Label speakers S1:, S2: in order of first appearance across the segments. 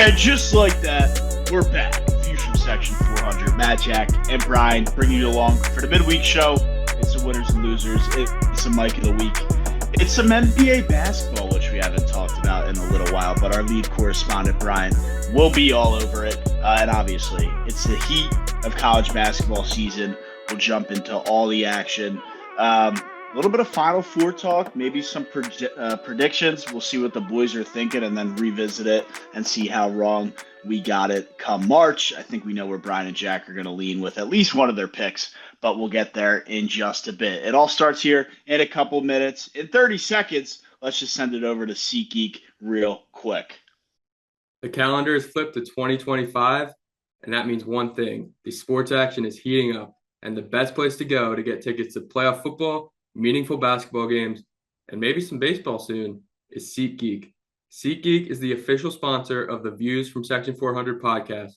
S1: And just like that, we're back. Views from Section 400. Matt, Jack, and Brian bringing you along for the midweek show. It's the winners and losers. It's a Mike of the Week. It's some NBA basketball, which we haven't talked about in a little while, but our lead correspondent, Brian, will be all over it. And obviously, it's the heat of college basketball season. We'll jump into all the action. A little bit of Final Four talk, maybe some predictions. We'll see what the boys are thinking and then revisit it and see how wrong we got it come March. I think we know where Brian and Jack are going to lean with at least one of their picks, but we'll get there in just a bit. It all starts here in a couple minutes. In 30 seconds, let's just send it over to SeatGeek real quick.
S2: The calendar is flipped to 2025, and that means one thing. The sports action is heating up, and the best place to go to get tickets to playoff football, meaningful basketball games, and maybe some baseball soon is SeatGeek. SeatGeek is the official sponsor of the Views from Section 400 podcast.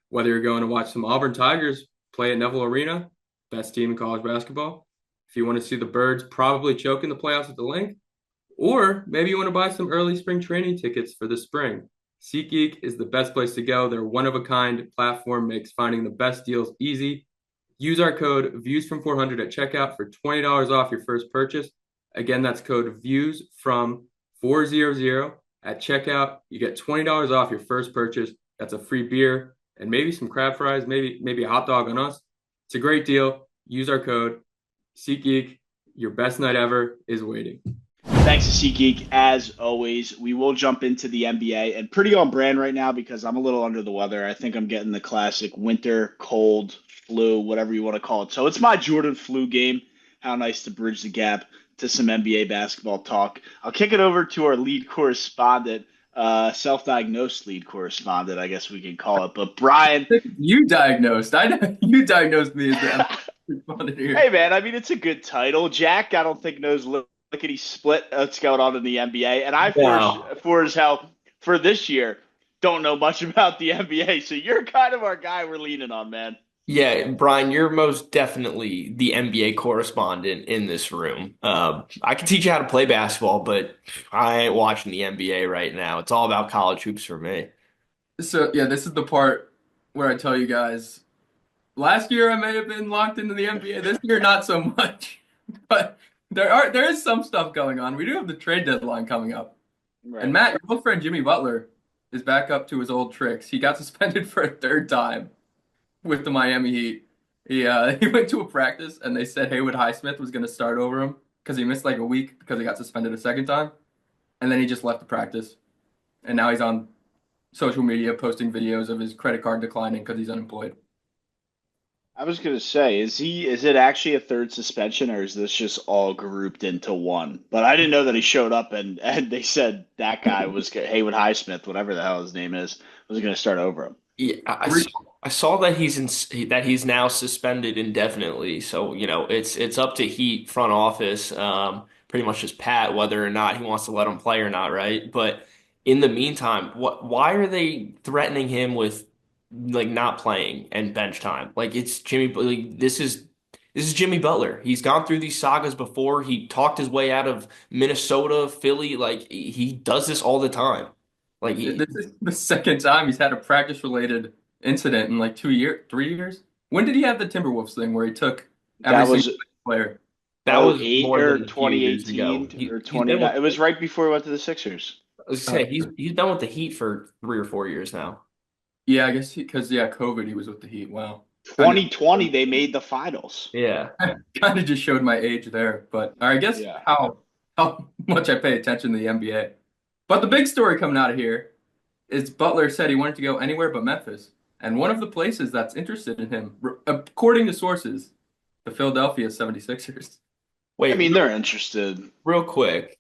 S2: Whether you're going to watch some Auburn Tigers play at Neville Arena, best team in college basketball, if you want to see the Birds probably choke in the playoffs at the Link, or maybe you want to buy some early spring training tickets for the spring, SeatGeek is the best place to go. Their one-of-a-kind platform makes finding the best deals easy. Use our code VIEWSFROM400 at checkout for $20 off your first purchase. Again, that's code VIEWSFROM400 at checkout. You get $20 off your first purchase. That's a free beer and maybe some crab fries, maybe a hot dog on us. It's a great deal. Use our code. SeatGeek, your best night ever is waiting.
S1: Thanks to SeatGeek, as always. We will jump into the NBA, and pretty on brand right now because I'm a little under the weather. I think I'm getting the classic winter, cold, flu, whatever you want to call it. So it's my Jordan flu game. How nice to bridge the gap to some NBA basketball talk. I'll kick it over to our lead correspondent, self-diagnosed lead correspondent, I guess we can call it. But Brian.
S2: You diagnosed. I know you diagnosed me as the correspondent here.
S1: Hey, man, I mean, it's a good title. Jack, I don't think knows lickety split what's going on in the NBA. And I, for as hell, for this year, don't know much about the NBA. So you're kind of our guy we're leaning on, man.
S3: Yeah, Brian, you're most definitely the NBA correspondent in this room. I can teach you how to play basketball, but I ain't watching the NBA right now. It's all about college hoops for me.
S2: So, yeah, this is the part where I tell you guys, last year I may have been locked into the NBA. This year, not so much. But there is some stuff going on. We do have the trade deadline coming up. Right. And Matt, your old friend Jimmy Butler is back up to his old tricks. He got suspended for a third time with the Miami Heat. He went to a practice and they said Haywood Highsmith was going to start over him because he missed like a week because he got suspended a second time. And then he just left the practice. And now he's on social media posting videos of his credit card declining because he's unemployed.
S1: I was going to say, is it actually a third suspension or is this just all grouped into one? But I didn't know that he showed up and they said that guy was Haywood Highsmith, whatever the hell his name is, was going to start over him.
S3: Yeah, I saw that he's now suspended indefinitely. So, it's up to Heat front office, pretty much just pat whether or not he wants to let him play or not, right? But in the meantime, why are they threatening him with like not playing and bench time? Like it's Jimmy. Like, this is Jimmy Butler. He's gone through these sagas before. He talked his way out of Minnesota, Philly. Like he does this all the time. Like
S2: this is the second time he's had a practice-related incident in like 3 years. When did he have the Timberwolves thing where he took every single player?
S1: That was more than 2018 or 20. It was right before he went to the Sixers.
S3: I was saying he's been with the Heat for 3 or 4 years now.
S2: Yeah, I guess because COVID, he was with the Heat. Wow.
S1: 2020, they made the finals.
S3: Yeah.
S2: Kind of just showed my age there, but I guess how much I pay attention to the NBA. But the big story coming out of here is Butler said he wanted to go anywhere but Memphis. And one of the places that's interested in him, according to sources, the Philadelphia 76ers.
S1: Wait, I mean, they're interested.
S3: Real quick.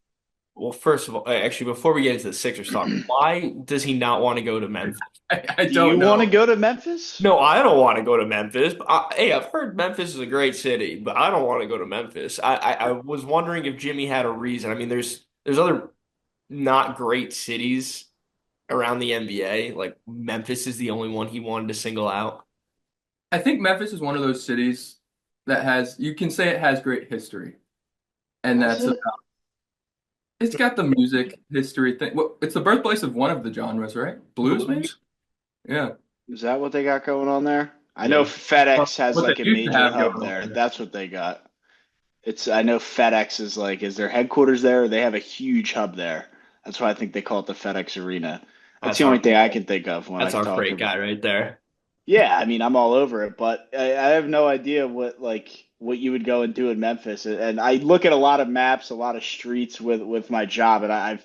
S3: Well, first of all, actually, before we get into the Sixers talk, why does he not want to go to Memphis?
S2: I don't know.
S1: You want to go to Memphis?
S3: No, I don't want to go to Memphis. I've heard Memphis is a great city, but I don't want to go to Memphis. I was wondering if Jimmy had a reason. I mean, there's other not great cities around the NBA. Like Memphis is the only one he wanted to single out.
S2: I think Memphis is one of those cities that you can say it has great history. And that's about It's got the music history thing. Well, it's the birthplace of one of the genres, right? Blues, maybe?
S3: Blues.
S2: Yeah.
S1: Is that what they got going on there? I know
S3: Yeah.
S1: FedEx has
S2: What they
S1: like a
S2: used to
S1: major
S2: have
S1: hub
S2: going on
S1: there.
S2: there.
S1: That's what they got. I know FedEx is like, is their headquarters there? They have a huge hub there. That's why I think they call it the FedEx Arena. That's
S3: That's
S1: the only
S3: our
S1: thing I can think of when I
S3: that's our
S1: talk
S3: freight
S1: about.
S3: guy right there.
S1: Yeah, I mean, I'm all over it, but I have no idea what you would go and do in Memphis. And I look at a lot of maps, a lot of streets with my job, and I've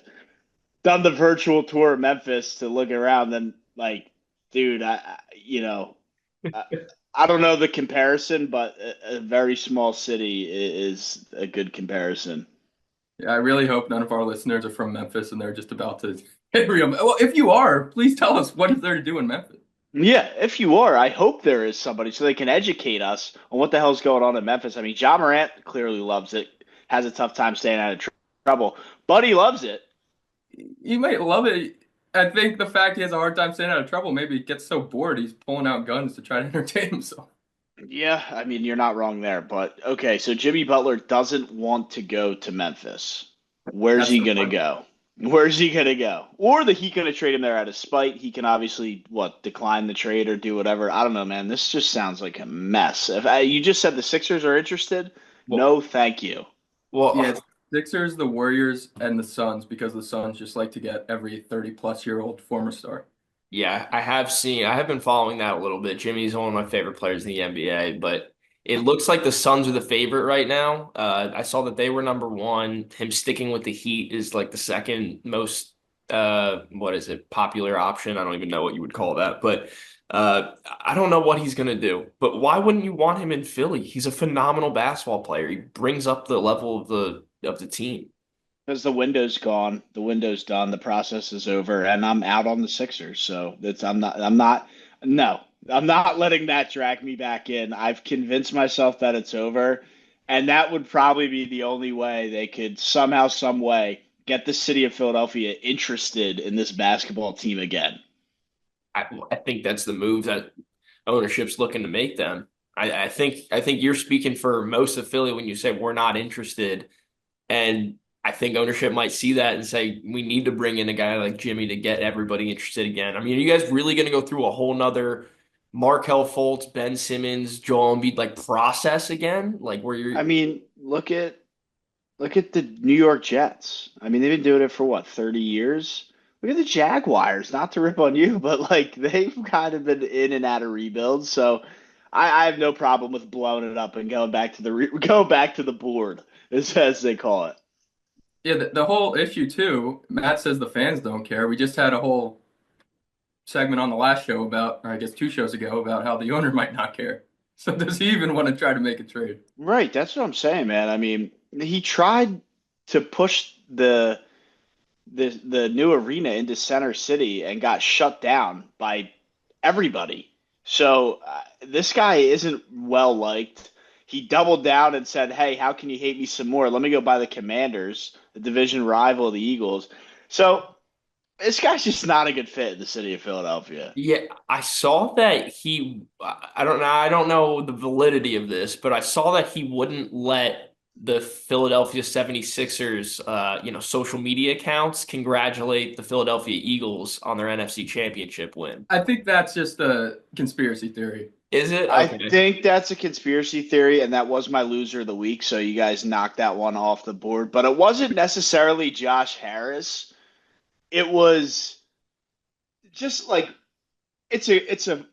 S1: done the virtual tour of Memphis to look around. And like, dude, I, I don't know the comparison, but a very small city is a good comparison.
S2: Yeah, I really hope none of our listeners are from Memphis and they're just about to hit real. Well, if you are, please tell us what is there to do in Memphis.
S1: Yeah, if you are, I hope there is somebody so they can educate us on what the hell's going on in Memphis. I mean, John Morant clearly loves it, has a tough time staying out of trouble, but he loves it.
S2: You might love it. I think the fact he has a hard time staying out of trouble, maybe he gets so bored he's pulling out guns to try to entertain himself.
S1: Yeah, I mean, you're not wrong there, but okay, so Jimmy Butler doesn't want to go to Memphis. Where's
S2: That's
S1: he
S2: the
S1: gonna
S2: point.
S1: go? Where's he gonna go? Or the Heat gonna trade him there out of spite? He can obviously decline the trade or do whatever. I don't know, man. This just sounds like a mess. If you just said the Sixers are interested,
S3: Well,
S1: no, thank you.
S2: Yeah,
S3: well,
S2: it's Sixers, the Warriors, and the Suns because the Suns just like to get every 30 plus year old former star.
S3: yeah, I have been following that a little bit. Jimmy's one of my favorite players in the NBA, but it looks like the Suns are the favorite right now. I saw that they were number one. Him sticking with the Heat is like the second most, what is it, popular option. I don't even know what you would call that, but I don't know what he's gonna do. But why wouldn't you want him in Philly? He's a phenomenal basketball player. He brings up the level of the team.
S1: Because the window's gone, the window's done, the process is over, and I'm out on the Sixers. So that's no, I'm not letting that drag me back in. I've convinced myself that it's over, and that would probably be the only way they could somehow, some way get the city of Philadelphia interested in this basketball team again.
S3: I think that's the move that ownership's looking to make them. I think you're speaking for most of Philly when you say we're not interested. And I think ownership might see that and say we need to bring in a guy like Jimmy to get everybody interested again. I mean, are you guys really going to go through a whole nother Markel Fultz, Ben Simmons, Joel Embiid like process again? Like where
S1: I
S3: you're
S1: mean, look at the New York Jets. I mean, they've been doing it for what, 30 years? Look at the Jaguars, not to rip on you, but like they've kind of been in and out of rebuilds. So I have no problem with blowing it up and going back to go back to the board, as they call it.
S2: Yeah, the whole issue too. Matt says the fans don't care. We just had a whole segment on the last show about, or I guess 2 shows ago, about how the owner might not care. So does he even want to try to make a trade?
S1: Right, that's what I'm saying, man. I mean, he tried to push the new arena into Center City and got shut down by everybody. So this guy isn't well liked. He doubled down and said, "Hey, how can you hate me some more? Let me go buy the Commanders, the division rival of the Eagles." So this guy's just not a good fit in the city of Philadelphia.
S3: Yeah, I saw that I don't know the validity of this, but I saw that he wouldn't let the Philadelphia 76ers social media accounts congratulate the Philadelphia Eagles on their NFC championship win.
S2: I think that's just a conspiracy theory.
S3: Is it?
S1: I
S3: Okay.
S1: think that's a conspiracy theory, and that was my loser of the week. So you guys knocked that one off the board. But it wasn't necessarily Josh Harris. It was just like it's a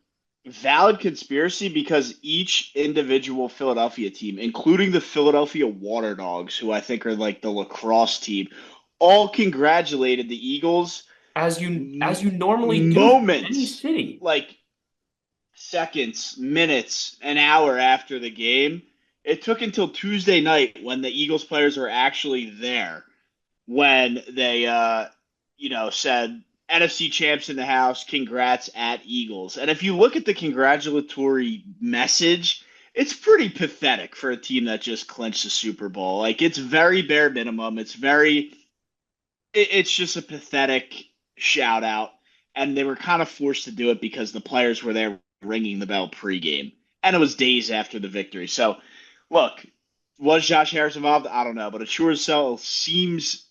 S1: valid conspiracy because each individual Philadelphia team, including the Philadelphia Water Dogs, who I think are like the lacrosse team, all congratulated the Eagles
S3: As you normally do for any
S1: moments,
S3: city.
S1: like seconds, minutes, an hour after the game. It took until Tuesday night when the Eagles players were actually there when they said NFC champs in the house, congrats at Eagles. And if you look at the congratulatory message, it's pretty pathetic for a team that just clinched the Super Bowl. Like it's very bare minimum. It's just a pathetic shout out. And they were kind of forced to do it because the players were there ringing the bell pregame. And it was days after the victory. So look, was Josh Harris involved? I don't know, but it sure as hell seems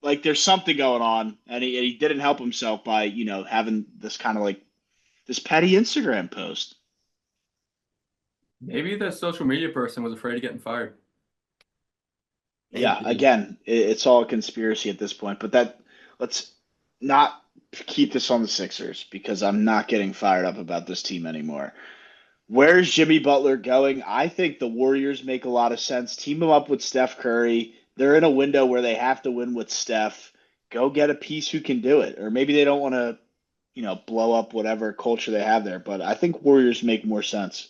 S1: like there's something going on, and he didn't help himself by having this kind of like this petty Instagram post.
S2: Maybe the social media person was afraid of getting fired.
S1: Yeah,
S3: Maybe.
S1: again, it's all a conspiracy at this point. But let's not keep this on the Sixers because I'm not getting fired up about this team anymore. Where's Jimmy Butler going? I think the Warriors make a lot of sense. Team him up with Steph Curry. They're in a window where they have to win with Steph. Go get a piece who can do it. Or maybe they don't want to, blow up whatever culture they have there. But I think Warriors make more sense.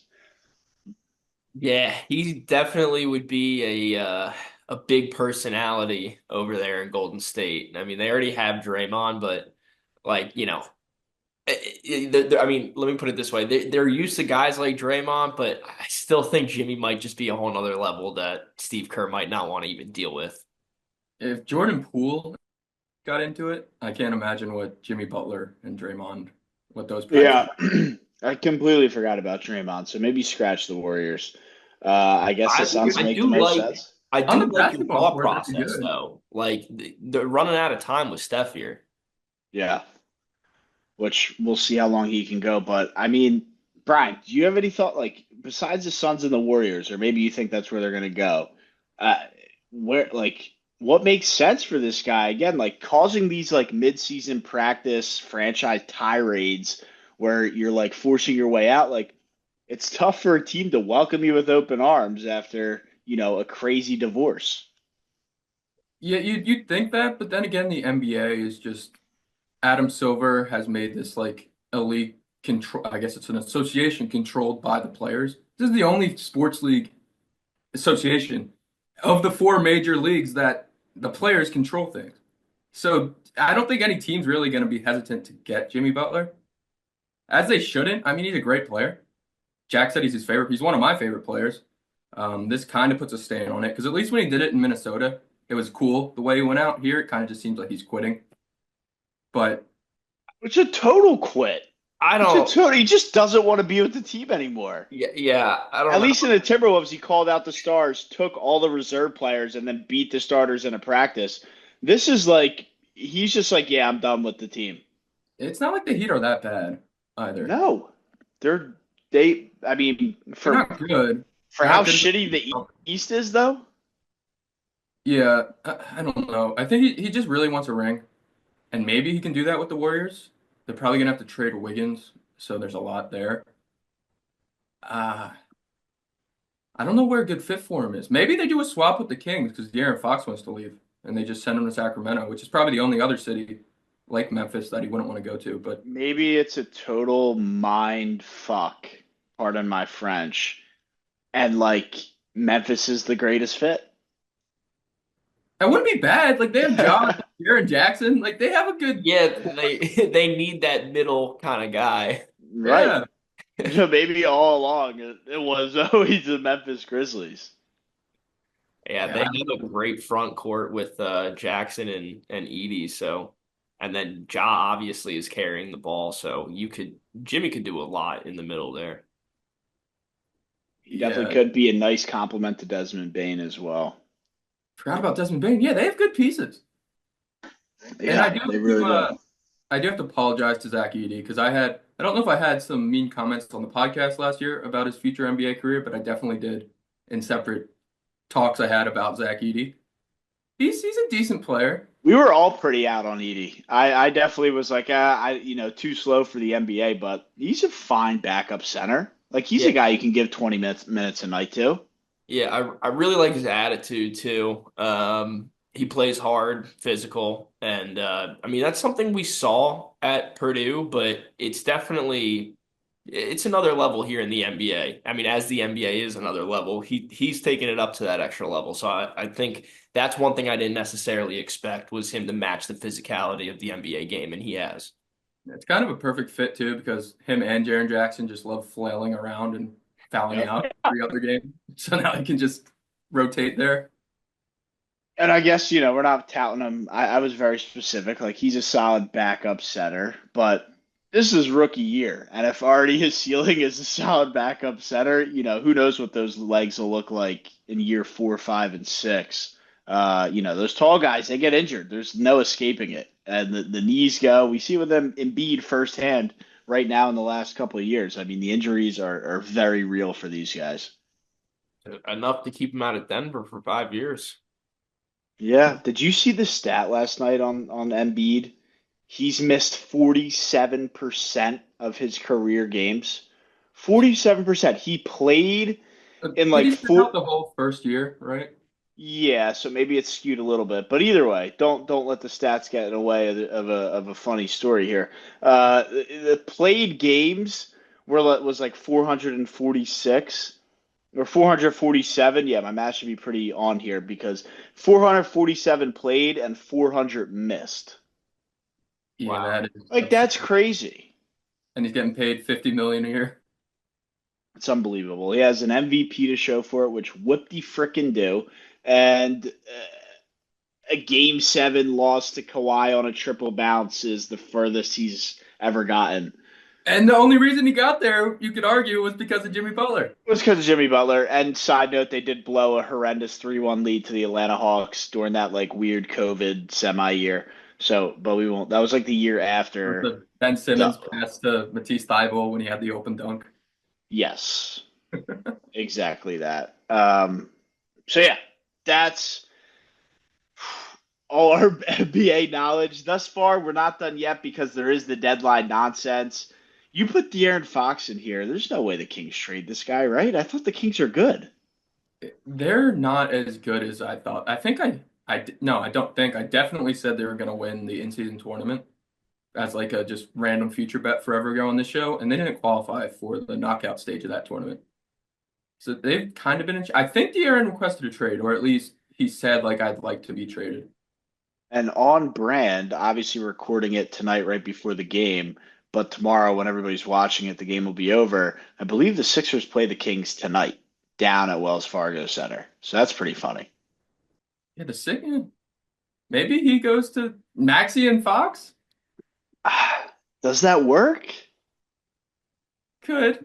S3: Yeah, he definitely would be a big personality over there in Golden State. I mean, they already have Draymond, but like, I mean, let me put it this way. They're used to guys like Draymond, but I still think Jimmy might just be a whole nother level that Steve Kerr might not want to even deal with.
S2: If Jordan Poole got into it, I can't imagine what Jimmy Butler and Draymond, what those players
S1: Yeah,
S2: would.
S1: I completely forgot about Draymond. So maybe scratch the Warriors. I guess the
S3: I
S1: Suns
S3: I
S1: make the
S3: do
S1: most
S3: like
S1: sense.
S3: I
S2: On
S3: do
S2: the
S3: like your
S2: basketball
S3: thought
S2: court, they'd be
S3: process
S2: good.
S3: though. Like they're running out of time with Steph here.
S1: Yeah, which we'll see how long he can go. But I mean, Brian, do you have any thought like besides the Suns and the Warriors, or maybe you think that's where they're going to go? Uh, where like what makes sense for this guy again? Like causing these like mid-season practice franchise tirades where you're like forcing your way out. Like it's tough for a team to welcome you with open arms after a crazy divorce.
S2: Yeah, you'd think that, but then again, the NBA is just Adam Silver has made this like a league control. I guess it's an association controlled by the players. This is the only sports league association of the four major leagues that the players control things. So I don't think any team's really going to be hesitant to get Jimmy Butler, as they shouldn't. I mean, he's a great player. Jack said he's his favorite. He's one of my favorite players. This kind of puts a stain on it because at least when he did it in Minnesota, it was cool. The way he went out here, it kind of just seems like he's quitting. But
S1: It's a total quit.
S3: I
S1: It's a
S3: don't.
S1: total. He just doesn't want to be with the team anymore.
S3: Yeah, I don't
S1: At
S3: know.
S1: least in the Timberwolves, he called out the stars, took all the reserve players, and then beat the starters in a practice. This is like he's just like, yeah, I'm done with the team.
S2: it's not like the Heat are that bad either.
S1: No, they're they. I mean,
S2: They're
S1: for
S2: not good.
S1: for
S2: They're
S1: how
S2: not good
S1: shitty the
S2: enough.
S1: East is, though.
S2: Yeah, I don't know. I think he just really wants a ring, and maybe he can do that with the Warriors. They're probably gonna have to trade Wiggins, so there's a lot there. Uh, I don't know where a good fit for him is. Maybe they do a swap with the Kings because De'Aaron Fox wants to leave, and they just send him to Sacramento, which is probably the only other city like Memphis that he wouldn't want to go to. But
S1: Maybe it's a total mind fuck. Pardon my French. And like Memphis is the greatest fit.
S2: it wouldn't be bad. Like they have John, Jaren Jackson. Like they have a good
S3: Yeah,
S2: core.
S3: they need that middle kind of guy.
S1: Right.
S2: Yeah,
S1: Maybe all along it was always the Memphis Grizzlies.
S3: Yeah, they
S2: yeah.
S3: have a great front court with Jackson and Edie. So, and then Ja obviously is carrying the ball. So Jimmy could do a lot in the middle there.
S1: He definitely
S2: Yeah.
S1: could be a nice compliment to Desmond Bain as well.
S2: Forgot about Desmond Bain. Yeah, they have good pieces. And
S1: Yeah, they really do.
S2: I do have to apologize to Zach Edey because I don't know if I had some mean comments on the podcast last year about his future NBA career, but I definitely did in separate talks I had about Zach Edey. He's a decent player.
S1: We were all pretty out on Edie. I definitely was like, too slow for the NBA, but he's a fine backup center. Like he's a
S3: Yeah,
S1: guy you can give 20 minutes a night to.
S3: yeah, I really like his attitude too. He plays hard, physical, and I mean that's something we saw at Purdue, but it's another level here in the NBA. I mean, as the NBA is another level, he's taking it up to that extra level. So I think that's one thing I didn't necessarily expect was him to match the physicality of the NBA game, and he has.
S2: It's kind of a perfect fit too because him and Jaren Jackson just love flailing around and fouling
S1: Yep.
S2: out every other game. So now he can just rotate there.
S1: And I guess, we're not touting him. I was very specific. Like he's a solid backup center, but this is rookie year. And if already his ceiling is a solid backup center, who knows what those legs will look like in year 4, 5, and 6. Those tall guys, they get injured. There's no escaping it. And the knees go. We see with them Embiid firsthand right now in the last couple of years. I mean, the injuries are very real for these guys.
S3: Enough to keep him out of Denver for 5 years.
S1: Yeah. Did you see the stat last night on Embiid? He's missed 47% of his career games. 47%. He played in
S2: Did
S1: like
S2: he sit out
S1: four.
S2: the whole first year, right?
S1: Yeah, so maybe it's skewed a little bit, but either way, don't let the stats get in the way of a funny story here. The played games was like 446 or 447. Yeah, my math should be pretty on here because 447 played and 400 missed.
S2: Yeah,
S3: Wow.
S2: that is
S1: Like that's
S2: absurd.
S1: crazy.
S2: And he's getting paid 50 million a year.
S1: It's unbelievable. He has an MVP to show for it, which whoop de frickin' do, and a game seven loss to Kawhi on a triple bounce is the furthest he's ever gotten.
S2: And the only reason he got there, you could argue, was because of Jimmy Butler.
S1: It was because of Jimmy Butler. And side note, they did blow a horrendous 3-1 lead to the Atlanta Hawks during that like weird COVID semi year. So, but we won't. That was like the year
S2: With
S1: after
S2: the Ben
S1: the.
S2: Simmons pass to Matisse Thybulle when he had the open dunk.
S1: Yes, exactly that. So yeah, that's all our NBA knowledge thus far. We're not done yet because there is the deadline nonsense. You put De'Aaron Fox in here. There's no way the Kings trade this guy, right? I thought the Kings are good.
S2: They're not as good as I thought. No, I don't think. I definitely said they were going to win the in-season tournament as like a just random future bet forever ago on this show, and they didn't qualify for the knockout stage of that tournament. So they've kind of been I think De'Aaron requested a trade, or at least he said like I'd like to be traded.
S1: And on brand, obviously recording it tonight right before the game, but tomorrow when everybody's watching it, the game will be over. I believe the Sixers play the Kings tonight down at Wells Fargo Center. So that's pretty funny.
S2: Yeah, the second maybe he goes to Maxey and Fox.
S1: Does that work?
S2: Could.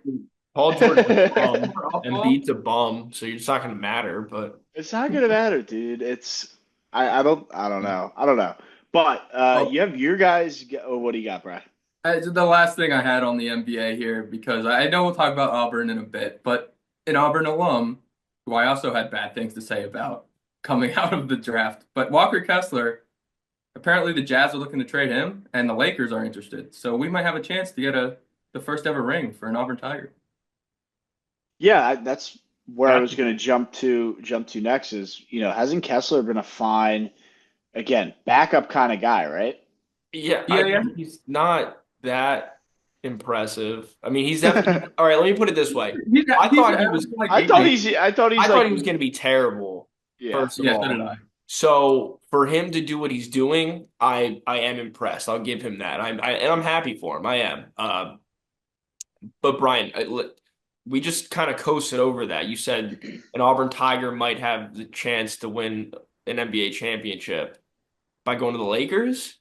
S3: Paul George is a bum and
S2: Awful.
S3: beats a bum, so it's not going to matter. But
S1: It's not gonna matter, dude. I don't know. I don't know. But
S2: Oh,
S1: you have your guys. Oh, what do you got, Brian?
S2: the last thing I had on the NBA here, because I know we'll talk about Auburn in a bit, but an Auburn alum, who I also had bad things to say about coming out of the draft, but Walker Kessler, apparently the Jazz are looking to trade him, and the Lakers are interested. So we might have a chance to get the first ever ring for an Auburn Tiger.
S1: Yeah, that's where I was
S3: happy.
S1: going to jump to next. Is hasn't Kessler been a fine again backup kind of guy, right?
S3: Yeah,
S2: Yeah, yeah.
S3: he's not that impressive. I mean, he's definitely all right. Let me put it this way. I
S2: He's
S3: thought he was.
S2: averaging like
S1: I
S2: eight
S1: thought
S2: games.
S1: he's
S3: I thought
S1: like
S3: he was going to be terrible.
S1: yeah.
S3: First of
S2: Yeah, so did
S3: all,
S2: I.
S3: so for him to do what he's doing, I am impressed. I'll give him that. And I'm happy for him. I am. But Brian, we just kind of coasted over that. You said an Auburn Tiger might have the chance to win an NBA championship by going to the Lakers.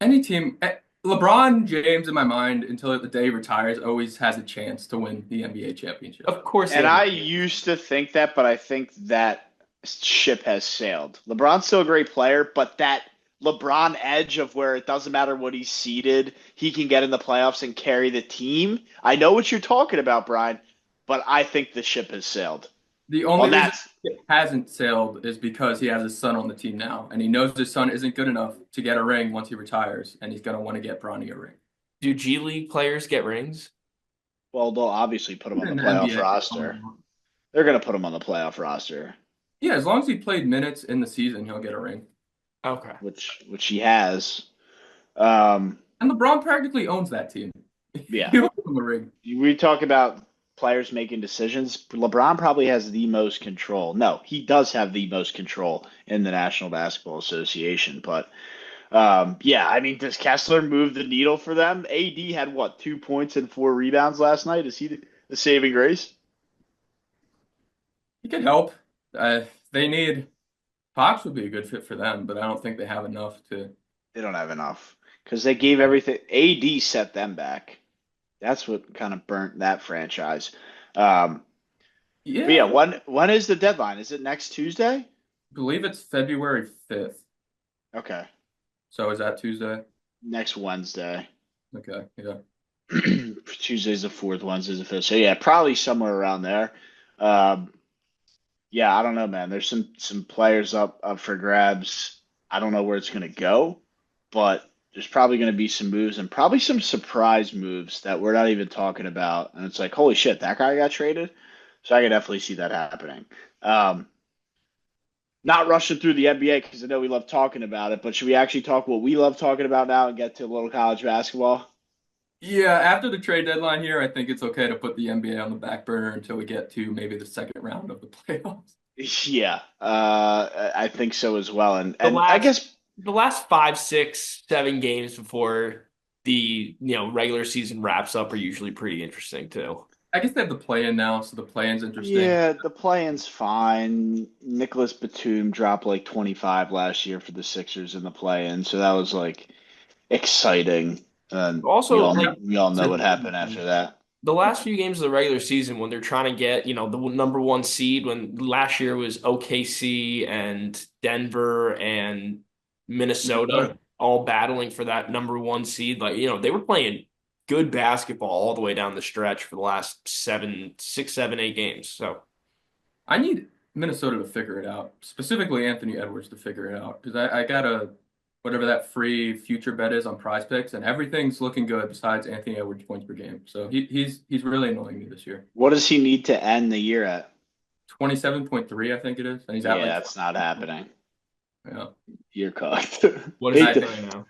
S2: Any team, LeBron James in my mind until the day he retires always has a chance to win the NBA championship.
S3: Of course, he
S1: And
S3: has a
S1: I
S3: chance.
S1: used to think that, but I think that ship has sailed. LeBron's still a great player, but that LeBron edge of where it doesn't matter what he's seeded, he can get in the playoffs and carry the team. I know what you're talking about, Brian, but I think the ship has sailed.
S2: The
S1: Well,
S2: only reason
S1: that's
S2: it hasn't sailed is because he has his son on the team now, and he knows his son isn't good enough to get a ring once he retires, and he's going to want to get Bronny a ring.
S3: Do G League players get rings?
S1: well, they'll obviously put him on the
S2: In the
S1: playoff
S2: NBA,
S1: roster. They're going to put him on the playoff roster,
S2: yeah, as long as he played minutes in the season, he'll get a ring.
S3: Okay.
S1: which he has. Um,
S2: And LeBron practically owns that team.
S1: yeah,
S2: He'll give him a ring.
S1: we talk about players making decisions. LeBron probably has the most control. No, he does have the most control in the National Basketball Association. But yeah, I mean, does Kessler move the needle for them? AD had what, 2 points and 4 rebounds last night? Is he the saving grace?
S2: He could help. They need Fox would be a good fit for them, but I don't think they have enough to.
S1: They don't have enough because they gave everything. AD set them back. That's what kind of burnt that franchise. But yeah,
S2: Yeah,
S1: when is the deadline? Is it next Tuesday?
S2: believe it's February 5th.
S1: Okay,
S2: So is that Tuesday?
S1: next Wednesday.
S2: Okay, yeah.
S1: Tuesday's the fourth, Wednesday's the fifth. So yeah, probably somewhere around there. Um, yeah, I don't know, man. There's some players up for grabs. I don't know where it's gonna go, but there's probably gonna be some moves and probably some surprise moves that we're not even talking about. And it's like, holy shit, that guy got traded. So I can definitely see that happening. Um, Not rushing through the NBA because I know we love talking about it, but should we actually talk what we love talking about now and get to a little college basketball?
S2: Yeah, after the trade deadline here, I think it's okay to put the NBA on the back burner until we get to maybe the second round of the playoffs.
S1: Yeah, I think so as well. And
S3: The
S1: and I
S3: last
S1: guess
S3: the last 5, 6, 7 games before the regular season wraps up are usually pretty interesting too.
S2: I guess they have the play-in now, so the play-in's interesting.
S1: yeah, the play-in's fine. Nicholas Batum dropped like 25 last year for the Sixers in the play-in, so that was like exciting. And we
S3: Also,
S1: all
S3: like
S1: we all know
S2: So
S1: what happened after that.
S3: the last few games of the regular season when they're trying to get, the number one seed, when last year was OKC and Denver and Minnesota all battling for that number one seed, like, they were playing good basketball all the way down the stretch for the last 6, 7, 8 games. So
S2: I need Minnesota to figure it out, specifically Anthony Edwards to figure it out, because I got a whatever that free future bet is on Prize Picks, and everything's looking good besides Anthony Edwards points per game. So he's really annoying me this year.
S1: What does he need to end the year at?
S2: 27.3, I think it is, and he's at
S1: Yeah,
S2: like
S1: that's not happening.
S2: yeah.
S1: You're cooked.
S3: what is
S1: Hate
S3: he
S1: to-
S3: doing now?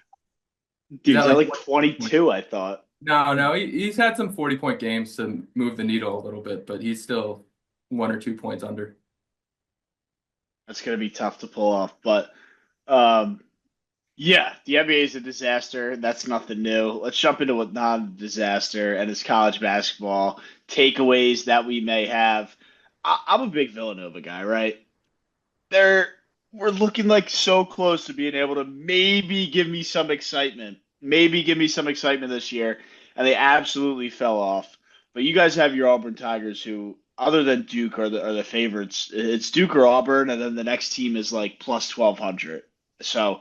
S1: Dude,
S2: He's
S1: he's
S2: at
S1: at
S2: like
S1: like 22, I thought.
S2: no, he's had some 40-point games to move the needle a little bit, but he's still 1 or 2 points under.
S1: That's gonna be tough to pull off. But um, yeah, the NBA is a disaster. That's nothing new. Let's jump into what not a disaster and it's college basketball takeaways that we may have. I'm a big Villanova guy, right? They're We're looking like so close to being able to maybe give me some excitement. Maybe give me some excitement this year. And they absolutely fell off. But you guys have your Auburn Tigers who, other than Duke, are the favorites. It's Duke or Auburn, and then the next team is like plus 1,200. So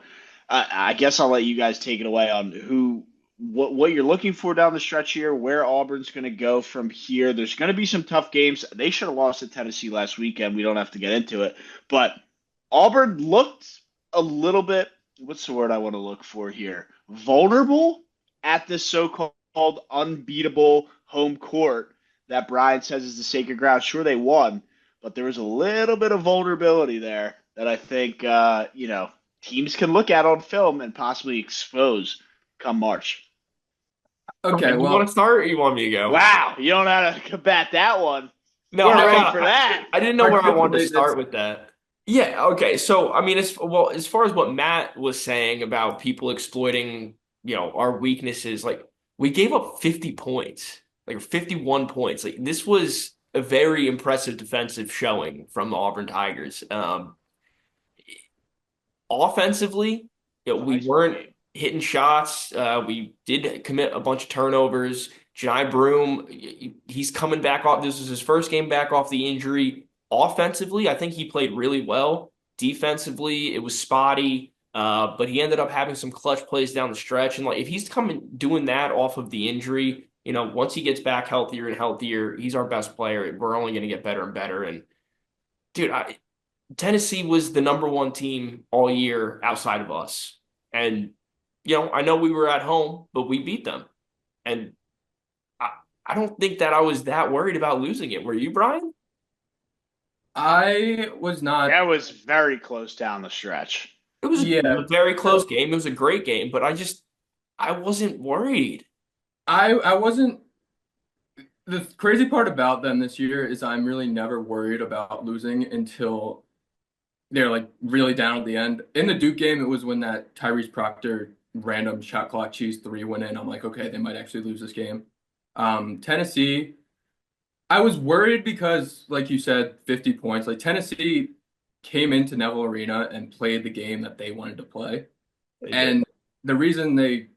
S1: I guess I'll let you guys take it away on what you're looking for down the stretch here, where Auburn's going to go from here. There's going to be some tough games. They should have lost to Tennessee last weekend. We don't have to get into it, but Auburn looked a little bit, what's the word I want to look for here? Vulnerable at this so-called unbeatable home court that Brian says is the sacred ground. Sure, they won, but there was a little bit of vulnerability there that I think teams can look at on film and possibly expose come March.
S2: Okay,
S3: You
S2: well,
S3: want to start or you want me to go?
S1: Wow, you don't know how to combat that one.
S3: No,
S1: We're
S3: I
S1: ready
S3: got.
S1: for that.
S3: I didn't know where I wanted to
S2: Articulate
S3: start
S2: this.
S3: with that. Yeah. Okay. So I mean, as far as what Matt was saying about people exploiting, our weaknesses, like we gave up 50 points, like 51 points. Like this was a very impressive defensive showing from the Auburn Tigers. Offensively, we
S1: Nice
S3: weren't
S1: game.
S3: hitting shots. We did commit a bunch of turnovers. Jai Broom, he's coming back off. This is his first game back off the injury. Offensively, I think he played really well. Defensively, it was spotty, but he ended up having some clutch plays down the stretch. And like, if he's coming doing that off of the injury, once he gets back healthier and healthier, he's our best player. We're only going to get better and better. And dude, Tennessee was the number one team all year outside of us. And, I know we were at home, but we beat them. And I don't think that I was that worried about losing it. Were you, Brian?
S2: I was not.
S1: That was very close down the stretch.
S3: It was
S2: Yeah,
S3: a very close game. It was a great game, but I wasn't worried.
S2: I wasn't. The crazy part about them this year is I'm really never worried about losing until they're like really down at the end. In the Duke game, it was when that Tyrese Proctor random shot clock cheese three went in. I'm like, okay, they might actually lose this game. Tennessee, I was worried because, like you said, 50 points. Like Tennessee came into Neville Arena and played the game that they wanted to play. And the reason they,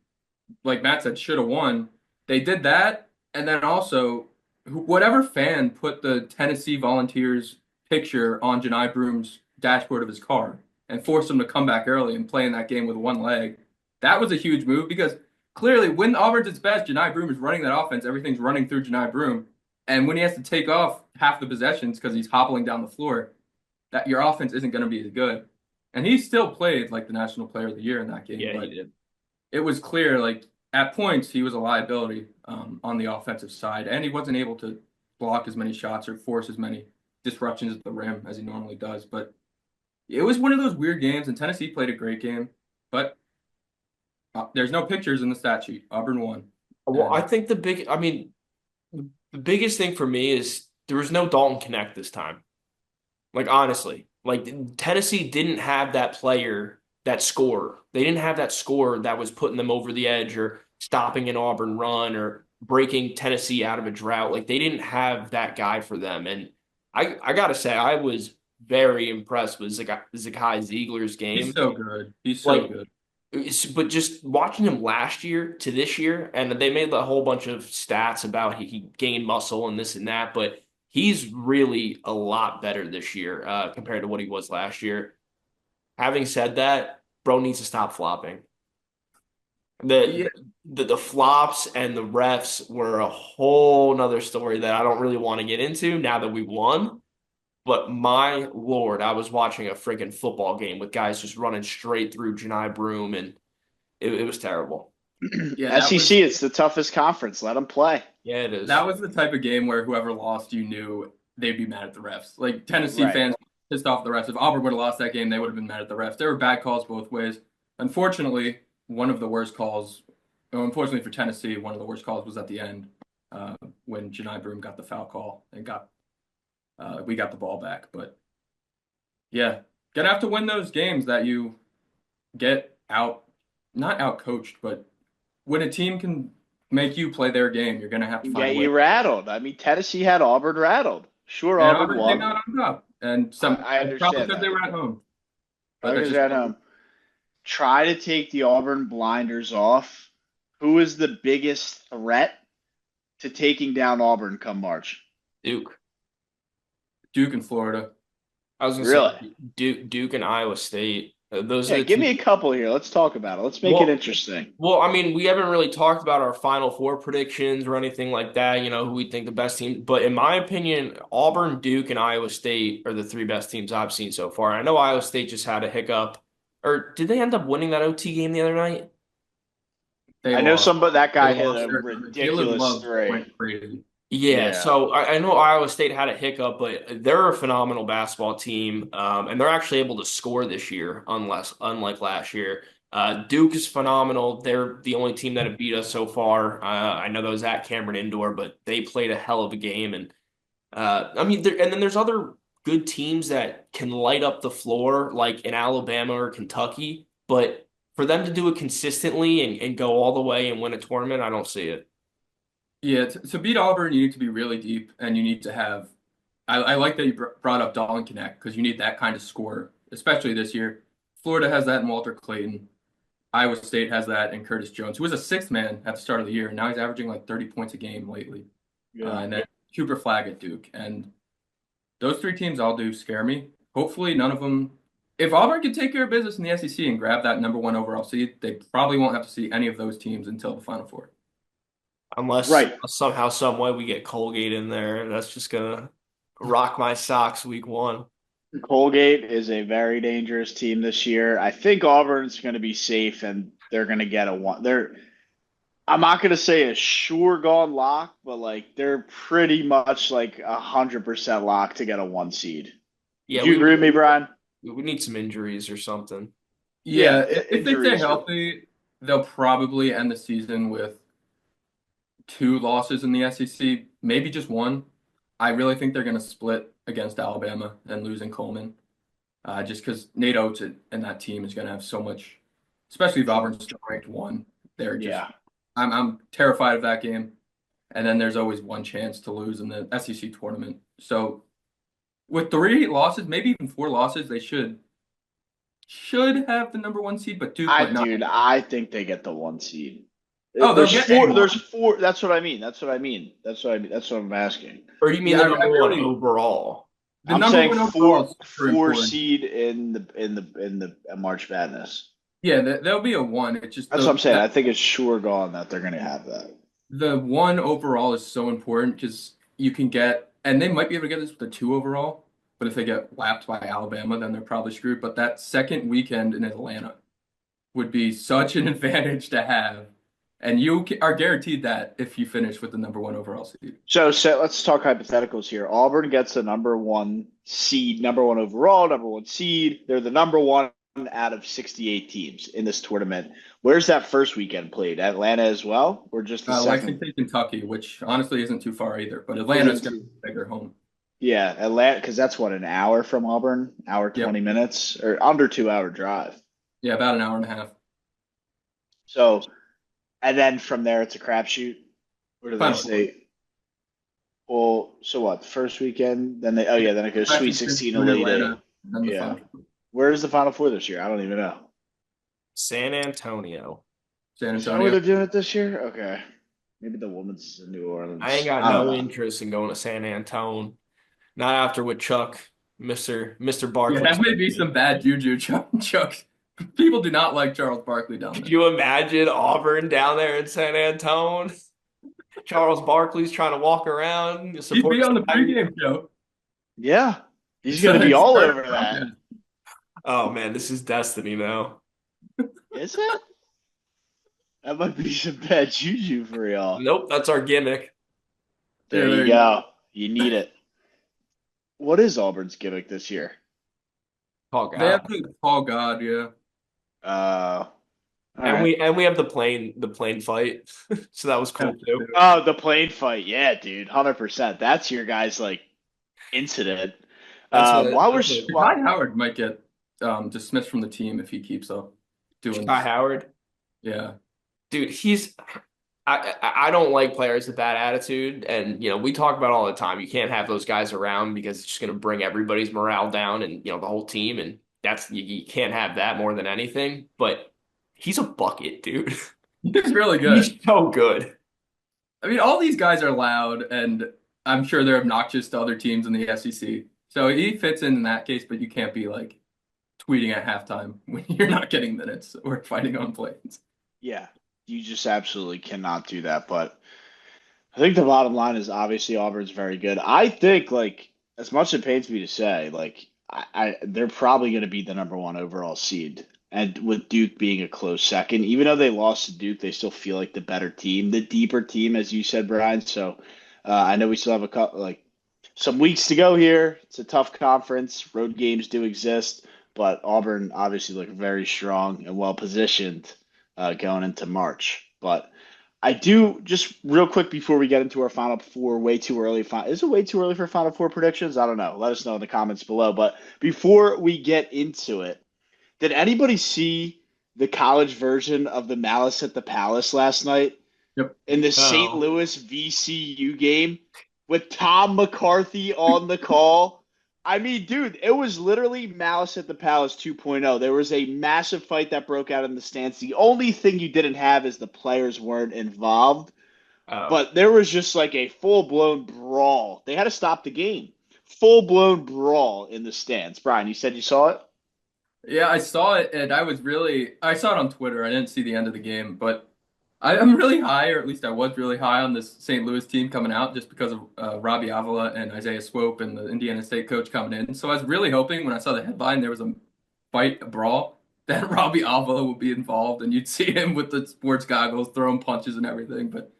S2: like Matt said, should have won, they did that. And then also, whatever fan put the Tennessee Volunteers picture on Janai Broom's dashboard of his car and forced him to come back early and play in that game with one leg. That was a huge move because clearly when Auburn's its best, Janai Broome is running that offense. Everything's running through Janai Broome. And when he has to take off half the possessions because he's hobbling down the floor, that your offense isn't going to be as good. And he still played like the National Player of the Year in that game.
S3: Yeah,
S2: but
S3: he did.
S2: it was clear, like at points, he was a liability on the offensive side, and he wasn't able to block as many shots or force as many disruptions at the rim as he normally does. But it was one of those weird games, and Tennessee played a great game, but there's no pictures in the stat sheet. Auburn won.
S3: Well, I think the biggest thing for me is there was no Dalton Connect this time. Like, honestly, like Tennessee didn't have that player, that scorer. They didn't have that scorer that was putting them over the edge or stopping an Auburn run or breaking Tennessee out of a drought. Like, they didn't have that guy for them. And I gotta say, I was very impressed with Zakai Ziegler's game.
S2: He's so good. He's so
S3: Like,
S2: good.
S3: but just watching him last year to this year, and they made a whole bunch of stats about he gained muscle and this and that, but he's really a lot better this year compared to what he was last year. Having said that, bro needs to stop flopping. The flops and the refs were a whole nother story that I don't really want to get into now that we won. But my Lord, I was watching a freaking football game with guys just running straight through Janai Broome, and it was terrible.
S2: Yeah,
S1: SEC, it's the toughest conference. Let them play.
S3: Yeah, it is.
S2: that was the type of game where whoever lost, you knew they'd be mad at the refs. Like Tennessee
S1: Right.
S2: fans pissed off the refs. If Auburn would have lost that game, they would have been mad at the refs. There were bad calls both ways. Unfortunately, one of the worst calls, unfortunately for Tennessee, one of the worst calls was at the end when Janai Broome got the foul call and we got the ball back. But yeah, gonna have to win those games that you get not out coached, but when a team can make you play their game, you're gonna have to
S1: Get
S2: find a
S1: you
S2: way.
S1: rattled. I mean, Tennessee had Auburn rattled. Sure,
S2: And
S1: Auburn
S2: Auburn came
S1: won.
S2: out on top, and
S1: I
S2: probably
S1: understand
S2: because they
S1: that.
S2: were at home.
S1: I
S2: But that's just
S1: understand. Try to take the Auburn blinders off. Who is the biggest threat to taking down Auburn come March?
S3: Duke.
S2: Duke and Florida.
S3: I was gonna say Duke and Iowa State. Those are
S1: Yeah,
S3: the
S1: give
S3: two.
S1: me a couple here. Let's talk about it. Let's make it interesting.
S3: Well, I mean, we haven't really talked about our Final Four predictions or anything like that, who we think the best team. But in my opinion, Auburn, Duke, and Iowa State are the three best teams I've seen so far. I know Iowa State just had a hiccup. Or did they end up winning that OT game the other night?
S2: They
S1: I know
S2: lost.
S1: that guy
S2: They
S1: hit
S2: lost
S1: a
S2: their- Caleb
S1: ridiculous
S2: Love
S1: three.
S2: went crazy.
S3: Yeah,
S1: Yeah.
S3: so I know Iowa State had a hiccup, but they're a phenomenal basketball team, and they're actually able to score this year, unlike last year. Duke is phenomenal. They're the only team that have beat us so far. I know that was at Cameron Indoor, but they played a hell of a game, and I mean, and then there's other good teams that can light up the floor, like in Alabama or Kentucky, but for them to do it consistently and go all the way and win a tournament, I don't see it.
S2: Yeah, to beat Auburn, you need to be really deep, and you need to have. I like that you brought up Dalton Connect because you need that kind of scorer, especially this year. Florida has that in Walter Clayton. Iowa State has that in Curtis Jones, who was a sixth man at the start of the year, and now he's averaging like 30 points a game lately.
S1: Yeah.
S2: And then Cooper Flag at Duke, and those three teams all do scare me. Hopefully, none of them. If Auburn can take care of business in the SEC and grab that number one overall seed, they probably won't have to see any of those teams until the Final Four.
S3: Unless
S1: Right.
S3: somehow, some way we get Colgate in there, that's just gonna rock my socks week one.
S1: Colgate is a very dangerous team this year. I think Auburn's going to be safe and they're going to get a one. I'm not going to say a sure gone lock, but like they're pretty much like 100% locked to get a one seed.
S3: Yeah,
S1: Do you agree with me, Brian?
S3: we need some injuries or something.
S2: Yeah,
S1: Yeah,
S2: if they stay
S1: injuries.
S2: healthy, they'll probably end the season with 2 losses in the SEC, maybe just one. I really think they're going to split against Alabama and losing Coleman, just because Nate Oates and that team is going to have so much, especially if Auburn's still ranked 1. They're just,
S1: Yeah.
S2: I'm terrified of that game. And then there's always one chance to lose in the SEC tournament. So with 3 losses, maybe even 4 losses, they should have the number 1 seed, but Duke might not.
S1: Dude, I think they get the one seed.
S2: Oh, they'll
S1: there's
S2: get
S1: 4.
S2: anyone.
S1: There's 4. That's what I mean. That's what I'm asking.
S3: Or do you mean
S2: Yeah,
S3: the
S2: I
S3: number one
S2: really-
S3: overall?
S2: The
S1: I'm
S2: number
S1: saying
S2: one overall is super
S1: four
S2: important.
S1: seed in the March Madness.
S2: Yeah, there'll be a one. It's just
S1: That's what I'm saying. I think it's sure gone that they're going to have that.
S2: the one overall is so important because you can get, and they might be able to get this with a two overall, but if they get lapped by Alabama, then they're probably screwed. But that second weekend in Atlanta would be such an advantage to have. And you are guaranteed that if you finish with the number one overall seed.
S1: So let's talk hypotheticals here. Auburn gets the number one seed, number one overall, number one seed. They're the number one out of 68 teams in this tournament. Where's that first weekend played? Atlanta as well, or just the second?
S2: Lexington, Kentucky, which honestly isn't too far either, but Atlanta's
S1: Isn't
S2: going to
S1: too-
S2: be a bigger home.
S1: Yeah, Atlanta, because that's what, an hour from Auburn, hour
S2: Yep.
S1: 20 minutes, or under 2 hour drive.
S2: Yeah, about an hour and a half.
S1: So, and then from there it's a crapshoot. Where do they
S2: Final
S1: say? Well, so what? The first weekend, then then it goes Sweet 16
S2: in
S1: Elite Eight.
S2: Atlanta, and then the
S1: Yeah.
S2: Final Four.
S1: Where's the Final Four this year? I don't even know.
S3: San Antonio.
S2: San
S1: Is that where
S2: Antonio.
S1: they're doing it this year? Okay. Maybe the women's in New Orleans.
S3: I ain't got
S1: I don't
S3: no
S1: know.
S3: interest in going to San Antone. Not after with Chuck, Mr.
S2: Yeah,
S3: Barkley.
S2: that may be some bad juju, Chuck. People do not like Charles Barkley down
S3: Could
S2: there.
S3: you imagine Auburn down there in San Antone? Charles Barkley's trying to walk around.
S2: He'd be on the pregame show.
S1: Yeah. He's going to be all over that.
S3: Oh man, this is destiny now.
S1: Is it? That might be some bad juju for y'all.
S3: Nope, that's our gimmick.
S1: There
S2: Yeah,
S1: you go. You need it. What is Auburn's gimmick this year?
S3: Oh
S2: They
S3: god.
S2: have to call God, yeah.
S1: All
S3: And
S1: right.
S3: we have the plane fight. So that was cool too.
S1: Oh, the plane fight. Yeah, dude. 100%. That's your guy's like incident.
S3: That's
S2: Ty Howard might get dismissed from the team if he keeps up doing
S3: Ty
S2: this.
S3: Howard.
S2: Yeah.
S3: Dude, I don't like players with bad attitude, and we talk about it all the time. You can't have those guys around because it's just going to bring everybody's morale down, and the whole team, and that's you can't have that more than anything. But he's a bucket, dude.
S2: He's really good.
S3: He's so good.
S2: I mean, all these guys are loud, and I'm sure they're obnoxious to other teams in the SEC. So he fits in that case, but you can't be like tweeting at halftime when you're not getting minutes or fighting on planes.
S1: Yeah. You just absolutely cannot do that. But I think the bottom line is obviously Auburn's very good. I think, like, as much as it pains me to say, like, they're probably going to be the number one overall seed. And with Duke being a close second, even though they lost to Duke, they still feel like the better team, the deeper team, as you said, Brian. So I know we still have some weeks to go here. It's a tough conference. Road games do exist, but Auburn obviously look very strong and well positioned going into March. But I do just real quick before we get into our Final Four. Way too early. Is it way too early for Final Four predictions? I don't know. Let us know in the comments below. But before we get into it, did anybody see the college version of the Malice at the Palace last night?
S2: Yep.
S1: In the St. Louis VCU game with Tom McCarthy on the call? I mean, dude, it was literally Malice at the Palace 2.0. There was a massive fight that broke out in the stands. The only thing you didn't have is the players weren't involved, but there was just like a full-blown brawl. They had to stop the game. Full-blown brawl in the stands. Brian, you said you saw it?
S2: Yeah, I saw it, and I saw it on Twitter. I didn't see the end of the game, but I'm really high, or at least I was really high on this St. Louis team coming out just because of Robbie Avila and Isaiah Swope and the Indiana State coach coming in. So I was really hoping when I saw the headline there was a fight, a brawl, that Robbie Avila would be involved and you'd see him with the sports goggles throwing punches and everything. But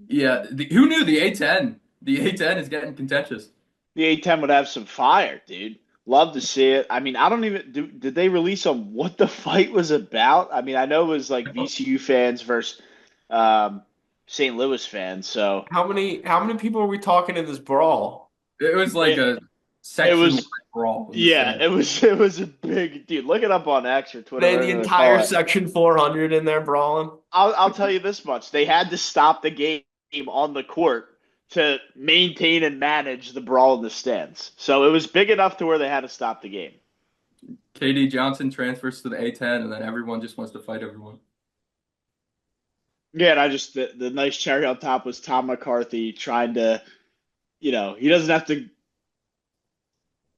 S2: yeah, who knew the A10? The A10 is getting contentious.
S1: The A10 would have some fire, dude. Love to see it. I mean, I don't even did they release on what the fight was about? I mean, I know it was like VCU fans versus St. Louis fans. So
S3: How many people are we talking in this brawl?
S2: It was like a section brawl.
S1: Yeah, it was a big dude. Look it up on X or Twitter.
S3: They the entire section 400 in there brawling.
S1: I'll tell you this much: they had to stop the game on the court to maintain and manage the brawl in the stands. So it was big enough to where they had to stop the game.
S2: KD Johnson transfers to the A10, and then everyone just wants to fight everyone.
S1: Yeah, and the nice cherry on top was Tom McCarthy trying to, he doesn't have to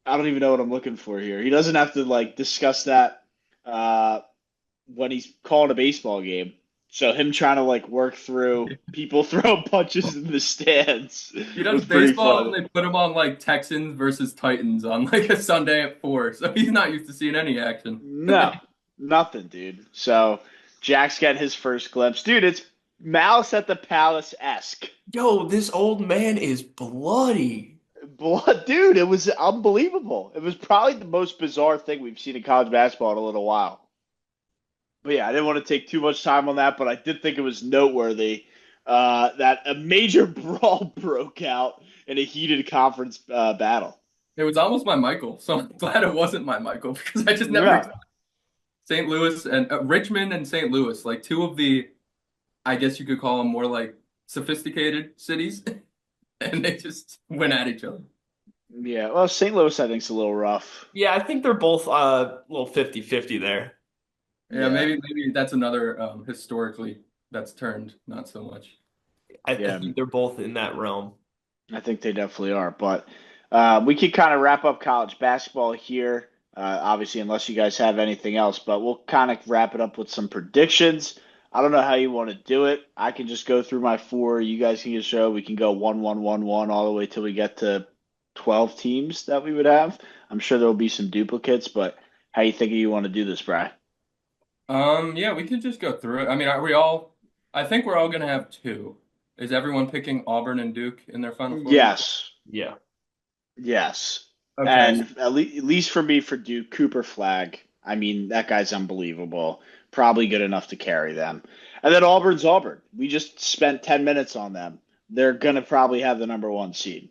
S1: I don't even know what I'm looking for here. He doesn't have to like discuss that uh, when he's calling a baseball game. So him trying to like work through people throwing punches in the stands
S2: He does
S1: was pretty
S2: baseball
S1: funny.
S2: and they put him on like Texans versus Titans on like a Sunday at 4. So he's not used to seeing any action.
S1: No, nothing, dude. So Jack's getting his first glimpse, dude. It's Malice at the Palace esque.
S3: Yo, this old man is bloody.
S1: Blood, dude, it was unbelievable. It was probably the most bizarre thing we've seen in college basketball in a little while. But yeah, I didn't want to take too much time on that, but I did think it was noteworthy that a major brawl broke out in a heated conference battle.
S2: It was almost my Michael, so I'm glad it wasn't my Michael because I just never
S1: Yeah,
S2: expected St. Louis and Richmond and St. Louis, like two of the, I guess you could call them more like sophisticated cities, and they just went at each other.
S1: yeah. Well, St. Louis, I think, is a little rough.
S3: Yeah, I think they're both a little 50-50 there.
S2: Yeah,
S1: Yeah,
S2: maybe that's another historically that's turned not so much.
S3: I
S1: yeah.
S3: think they're both in that realm.
S1: I think they definitely are. But we could kind of wrap up college basketball here, obviously, unless you guys have anything else. But we'll kind of wrap it up with some predictions. I don't know how you want to do it. I can just go through my four. You guys can just show. We can go 1-1-1-1 all the way till we get to 12 teams that we would have. I'm sure there will be some duplicates, but how you think you want to do this, Brian?
S2: Yeah, we could just go through it. I mean, are we all? I think we're all gonna have two. Is everyone picking Auburn and Duke in their Final Four?
S1: Yes.
S3: Yeah.
S1: Yes.
S2: Okay.
S1: And at least for me, for Duke, Cooper Flag. I mean, that guy's unbelievable. Probably good enough to carry them. And then Auburn's Auburn. We just spent 10 minutes on them. They're going to probably have the number one seed.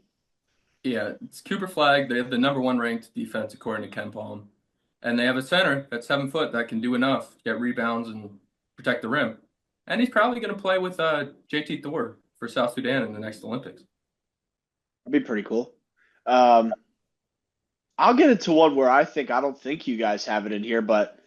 S2: Yeah, it's Cooper Flag. They have the number one ranked defense according to Ken Palm, and they have a center that's 7 foot that can do enough, get rebounds and protect the rim. And he's probably going to play with JT Thor for South Sudan in the next Olympics.
S1: That'd be pretty cool. Um, I'll get into one where I don't think you guys have it in here, but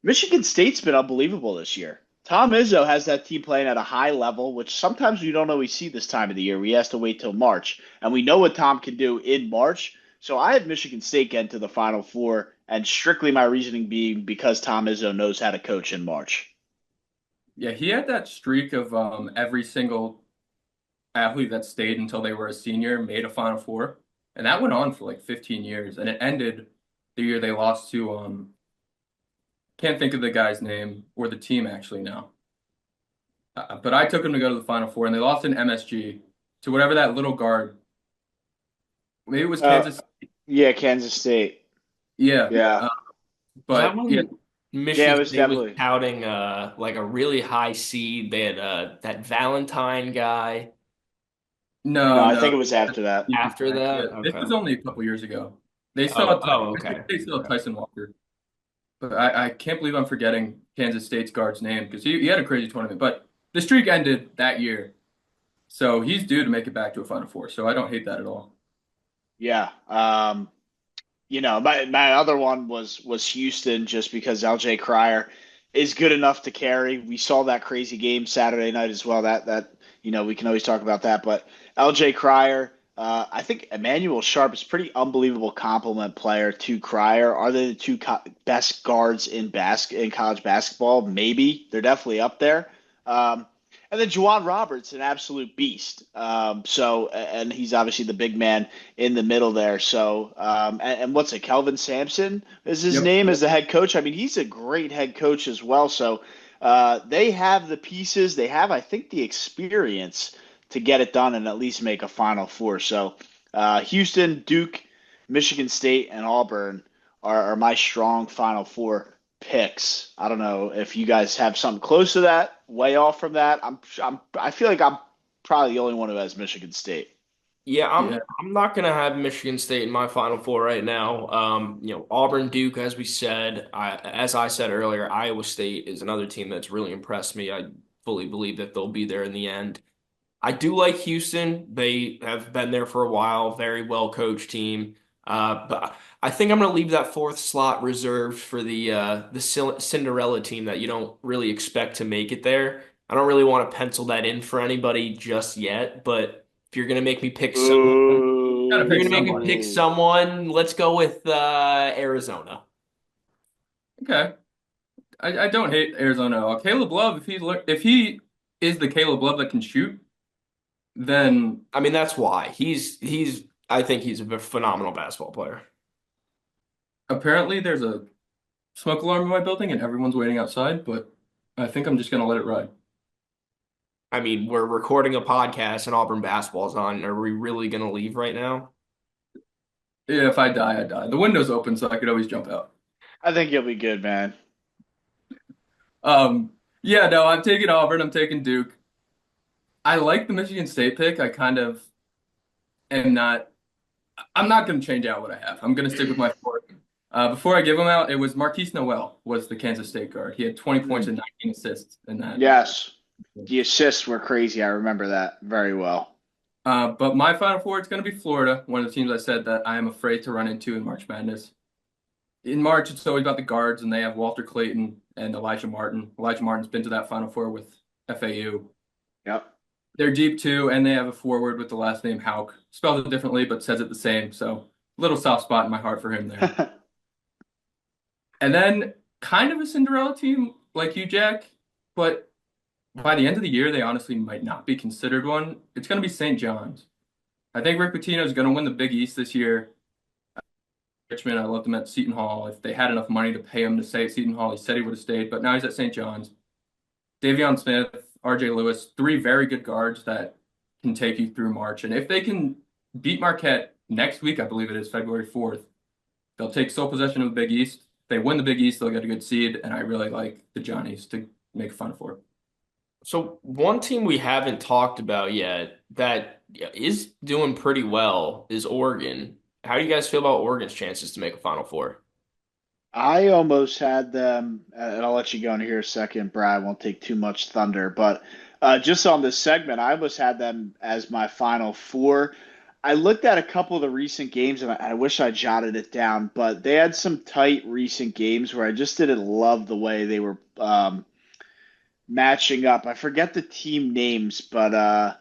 S1: Michigan State's been unbelievable this year. Tom Izzo has that team playing at a high level, which sometimes we don't always see this time of the year. We have to wait till March, and we know what Tom can do in March. So I had Michigan State get into the Final Four, and strictly my reasoning being because Tom Izzo knows how to coach in March.
S2: Yeah, he had that streak of every single athlete that stayed until they were a senior made a Final Four, and that went on for like 15 years, and it ended the year they lost to can't think of the guy's name or the team actually now. But I took them to go to the Final Four, and they lost in MSG to whatever that little guard. Maybe it was
S1: Uh,
S2: Kansas.
S1: yeah, Kansas State.
S2: Yeah,
S1: Yeah,
S3: Was that
S2: but yeah,
S3: when
S1: yeah, it
S3: Michigan
S1: was
S3: State was
S1: definitely.
S3: touting like a really high seed? They had that Valentine guy
S1: No,
S2: no,
S1: I
S2: no.
S1: think it was after that.
S3: after
S2: Yeah,
S3: that.
S2: this
S3: Okay.
S2: was only a couple years ago. They still
S3: Oh,
S2: had
S3: oh,
S2: Michigan
S3: okay.
S2: State still had
S3: Okay.
S2: Tyson Walker, but I can't believe I'm forgetting Kansas State's guard's name because he had a crazy tournament. But the streak ended that year, so he's due to make it back to a Final Four. So I don't hate that at all.
S1: Yeah. My other one was Houston just because LJ Cryer is good enough to carry. We saw that crazy game Saturday night as well. We can always talk about that, but LJ Cryer, I think Emmanuel Sharp is a pretty unbelievable complement player to Cryer. Are they the two best guards in college basketball? Maybe they're definitely up there. Um, and then Juwan Roberts, an absolute beast. And he's obviously the big man in the middle there. And what's it? Kelvin Sampson is his
S2: Yep.
S1: name as the head coach. I mean, he's a great head coach as well. So they have the pieces. They have, I think, the experience to get it done and at least make a Final Four. So Houston, Duke, Michigan State, and Auburn are my strong Final Four picks. I don't know if you guys have something close to that, way off from that. I feel like I'm probably the only one who has Michigan State.
S3: Yeah,
S2: Yeah.
S3: I'm not gonna have Michigan State in my Final Four right now. Auburn, Duke, as we said, as I said earlier, Iowa State is another team that's really impressed me. I fully believe that they'll be there in the end. I do like Houston. They have been there for a while, very well coached team. But I think I'm going to leave that fourth slot reserved for the Cinderella team that you don't really expect to make it there. I don't really want to pencil that in for anybody just yet, but if you're going to make me pick someone,
S2: Gotta
S3: You're
S2: pick
S3: gonna make me
S2: somebody.
S3: pick someone. Let's go with Arizona.
S2: Okay. I don't hate Arizona at all. Caleb Love, if he is the Caleb Love that can shoot, then
S3: I mean, that's why he's. I think he's a phenomenal basketball player.
S2: apparently there's a smoke alarm in my building and everyone's waiting outside, but I think I'm just gonna let it ride.
S3: I mean, we're recording a podcast and Auburn basketball's on. Are we really gonna leave right now?
S2: Yeah, if I die, I die. The window's open, so I could always jump out.
S1: I think you'll be good, man.
S2: Um, yeah, no, I'm taking Auburn. I'm taking Duke. I like the Michigan State pick. I kind of am not. I'm not going to change out what I have. I'm going to stick with my four. Before I give them out, it was Marquise Noel was the Kansas State guard. He had 20 points and 19 assists in that.
S1: Yes. The assists were crazy. I remember that very well.
S2: But my Final Four, it's going to be Florida, one of the teams I said that I am afraid to run into in March Madness. In March, it's always about the guards, and they have Walter Clayton and Elijah Martin. Elijah Martin's been to that Final Four with FAU.
S1: Yep.
S2: They're deep too, and they have a forward with the last name Hauk. Spelled it differently, but says it the same. So, little soft spot in my heart for him there. And then, kind of a Cinderella team like you, Jack, but by the end of the year, they honestly might not be considered one. It's going to be St. John's. I think Rick Pitino is going to win the Big East this year. Richmond, I loved him at Seton Hall. If they had enough money to pay him to stay at Seton Hall, he said he would have stayed, but now he's at St. John's. Davion Smith, RJ Lewis, three very good guards that can take you through March. And if they can beat Marquette next week, I believe it is February 4th, they'll take sole possession of the Big East. If they win the Big East, they'll get a good seed, and I really like the Johnnies to make a Final Four.
S3: So one team we haven't talked about yet that is doing pretty well is Oregon. How do you guys feel about Oregon's chances to make a Final Four?
S1: I almost had them, and I'll let you go in here a second, Brad. Won't take too much thunder, but just on this segment, I almost had them as my final four. I looked at a couple of the recent games, and I wish I jotted it down, but they had some tight recent games where I just didn't love the way they were matching up. I forget the team names, but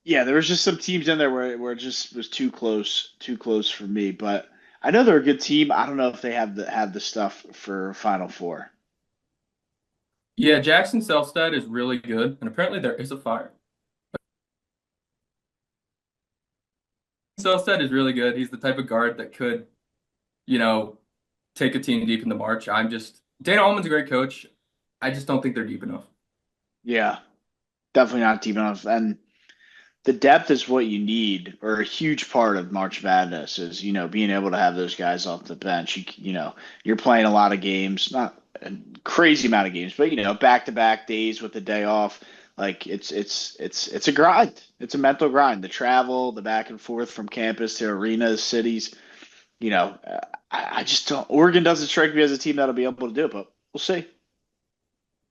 S1: yeah, there was just some teams in there where it just was too close for me. But I know they're a good team. I don't know if they have the stuff for Final Four.
S2: Yeah, Jackson Selstad is really good, and apparently there is a fire. Selstad is really good. He's the type of guard that could, you know, take a team deep in the March. Dana Altman's a great coach. I just don't think they're deep enough.
S1: Yeah, definitely not deep enough. And the depth is what you need, or a huge part of March Madness is, being able to have those guys off the bench. You're playing a lot of games, not a crazy amount of games, but back-to-back days with the day off. Like it's a grind. It's a mental grind. The travel, the back and forth from campus to arenas, cities. I just don't. Oregon doesn't strike me as a team that'll be able to do it, but we'll see.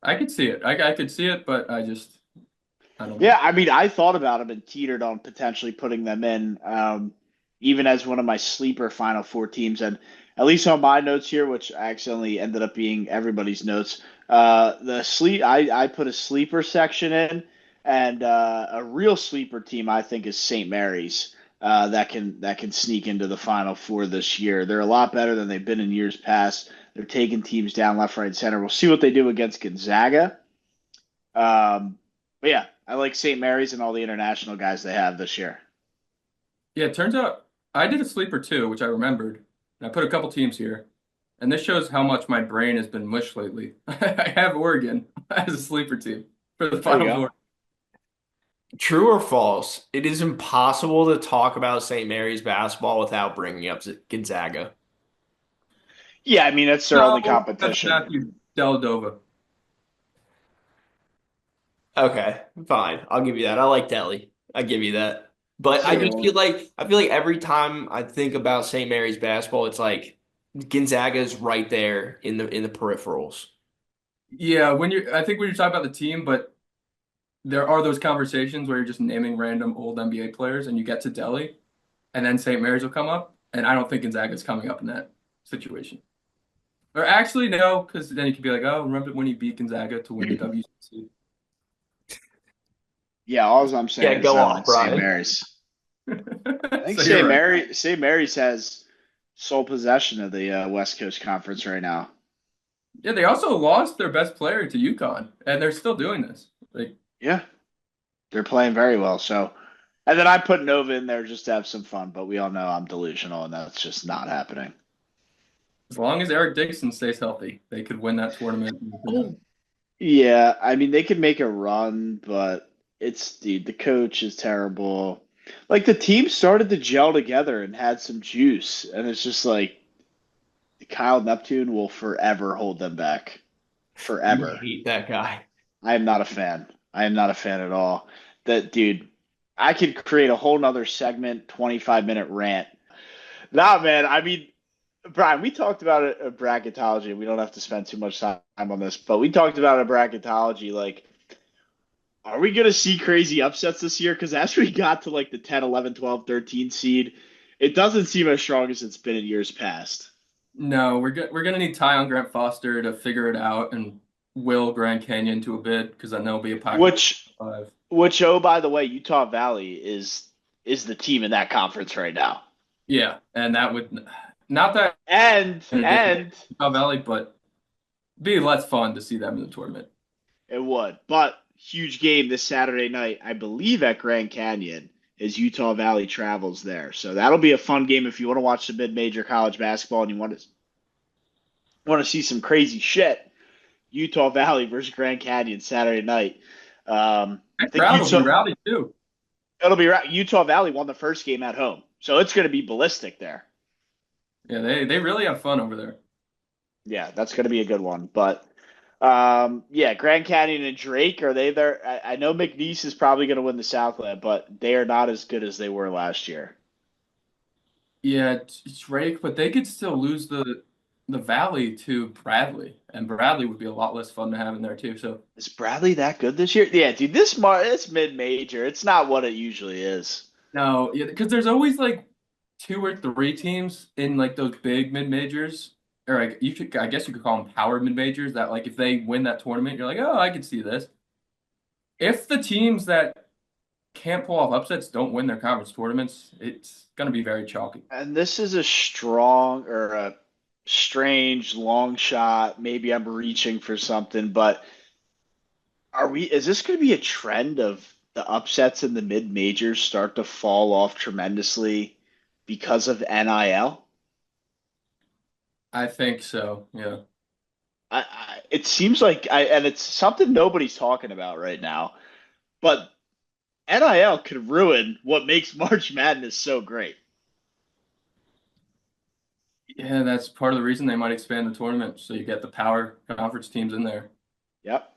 S2: I could see it. I could see it, but I don't know.
S1: Yeah, I mean, I thought about them and teetered on potentially putting them in, even as one of my sleeper Final Four teams. And at least on my notes here, which accidentally ended up being everybody's notes, I put a sleeper section in, and a real sleeper team I think is St. Mary's, that can sneak into the Final Four this year. They're a lot better than they've been in years past. They're taking teams down left, right, and center. We'll see what they do against Gonzaga. But yeah, I like St. Mary's and all the international guys they have this year.
S2: Yeah, it turns out I did a sleeper too, which I remembered. And I put a couple teams here. And this shows how much my brain has been mush lately. I have Oregon as a sleeper team for the
S1: There you
S2: Final
S1: go.
S2: Four.
S3: True or false? It is impossible to talk about St. Mary's basketball without bringing up Gonzaga.
S1: Yeah, I mean that's their
S2: No,
S1: only
S2: that's
S1: competition.
S2: Matthew Dellavedova.
S3: Okay, fine. I'll give you that. I like Delhi. I give you that. But I just
S1: So
S3: feel like every time I think about St. Mary's basketball, it's like Gonzaga is right there in the peripherals.
S2: Yeah, I think when you're talking about the team, but there are those conversations where you're just naming random old NBA players and you get to Delhi and then St. Mary's will come up. And I don't think Gonzaga's coming up in that situation. Or actually, no, because then you could be like, oh, remember when you beat Gonzaga to win the WCC?
S1: yeah, all I'm
S3: Yeah,
S1: saying is
S3: go
S1: I
S3: off,
S1: like St.
S3: Brian.
S1: Mary's. I think
S2: So you're right.
S1: St. Mary's has sole possession of the West Coast Conference right now.
S2: Yeah, they also lost their best player to UConn, and they're still doing this. Like,
S1: Yeah, they're playing very well. So, and then I put Nova in there just to have some fun, but we all know I'm delusional, and that's just not happening.
S2: as long as Eric Dixon stays healthy, they could win that tournament.
S3: Oh,
S1: Yeah, I mean they could make a run, but dude, the coach is terrible. Like the team started to gel together and had some juice, and it's just like Kyle Neptune will forever hold them back.
S3: you
S1: Forever.
S3: hate that guy.
S1: I am not a fan. I am not a fan at all. That dude, I could create a whole nother segment, 25-minute rant. Nah, man. I mean, Brian, we talked about a bracketology, and we don't have to spend too much time on this, but we talked about a bracketology. Like, are we going to see crazy upsets this year? Because as we got to like the 10, 11, 12, 13 seed, it doesn't seem as strong as it's been in years past.
S2: No, we're gonna need Ty on Grant Foster to figure it out and will Grand Canyon to a bid because I know it'll be a pocket
S1: Which,
S2: five.
S1: oh, by the way, Utah Valley is the team in that conference right now.
S2: Yeah, and that would not that
S1: And
S2: Utah Valley, but be less fun to see them in the tournament.
S1: it would. But huge game this Saturday night, I believe at Grand Canyon, as Utah Valley travels there. So that'll be a fun game if you want to watch some mid-major college basketball and you want to see some crazy shit. Utah Valley versus Grand Canyon Saturday night. I
S2: That
S1: think
S2: crowd will be rowdy too.
S1: it'll be right. Utah Valley won the first game at home, so it's going to be ballistic there.
S2: Yeah, they really have fun over there.
S1: Yeah, that's going to be a good one. But yeah, Grand Canyon and Drake, are they there? I know McNeese is probably going to win the Southland, but they are not as good as they were last year.
S2: Yeah, Drake, but they could still lose the Valley to Bradley, and Bradley would be a lot less fun to have in there too. So
S1: Is Bradley that good this year? Yeah, dude, it's mid-major. It's not what it usually is.
S2: no, yeah, because there's always like two or three teams in like those big mid majors, or like I guess you could call them power mid majors. That like if they win that tournament, you're like, oh, I can see this. If the teams that can't pull off upsets don't win their conference tournaments, it's gonna be very chalky.
S1: And this is a strong or a strange long shot. Maybe I'm reaching for something, but is this going to be a trend of the upsets in the mid majors start to fall off tremendously because of NIL?
S2: I think so. Yeah.
S1: It seems like and it's something nobody's talking about right now, but NIL could ruin what makes March Madness so great.
S2: Yeah, that's part of the reason they might expand the tournament, so you get the power conference teams in there.
S1: Yep.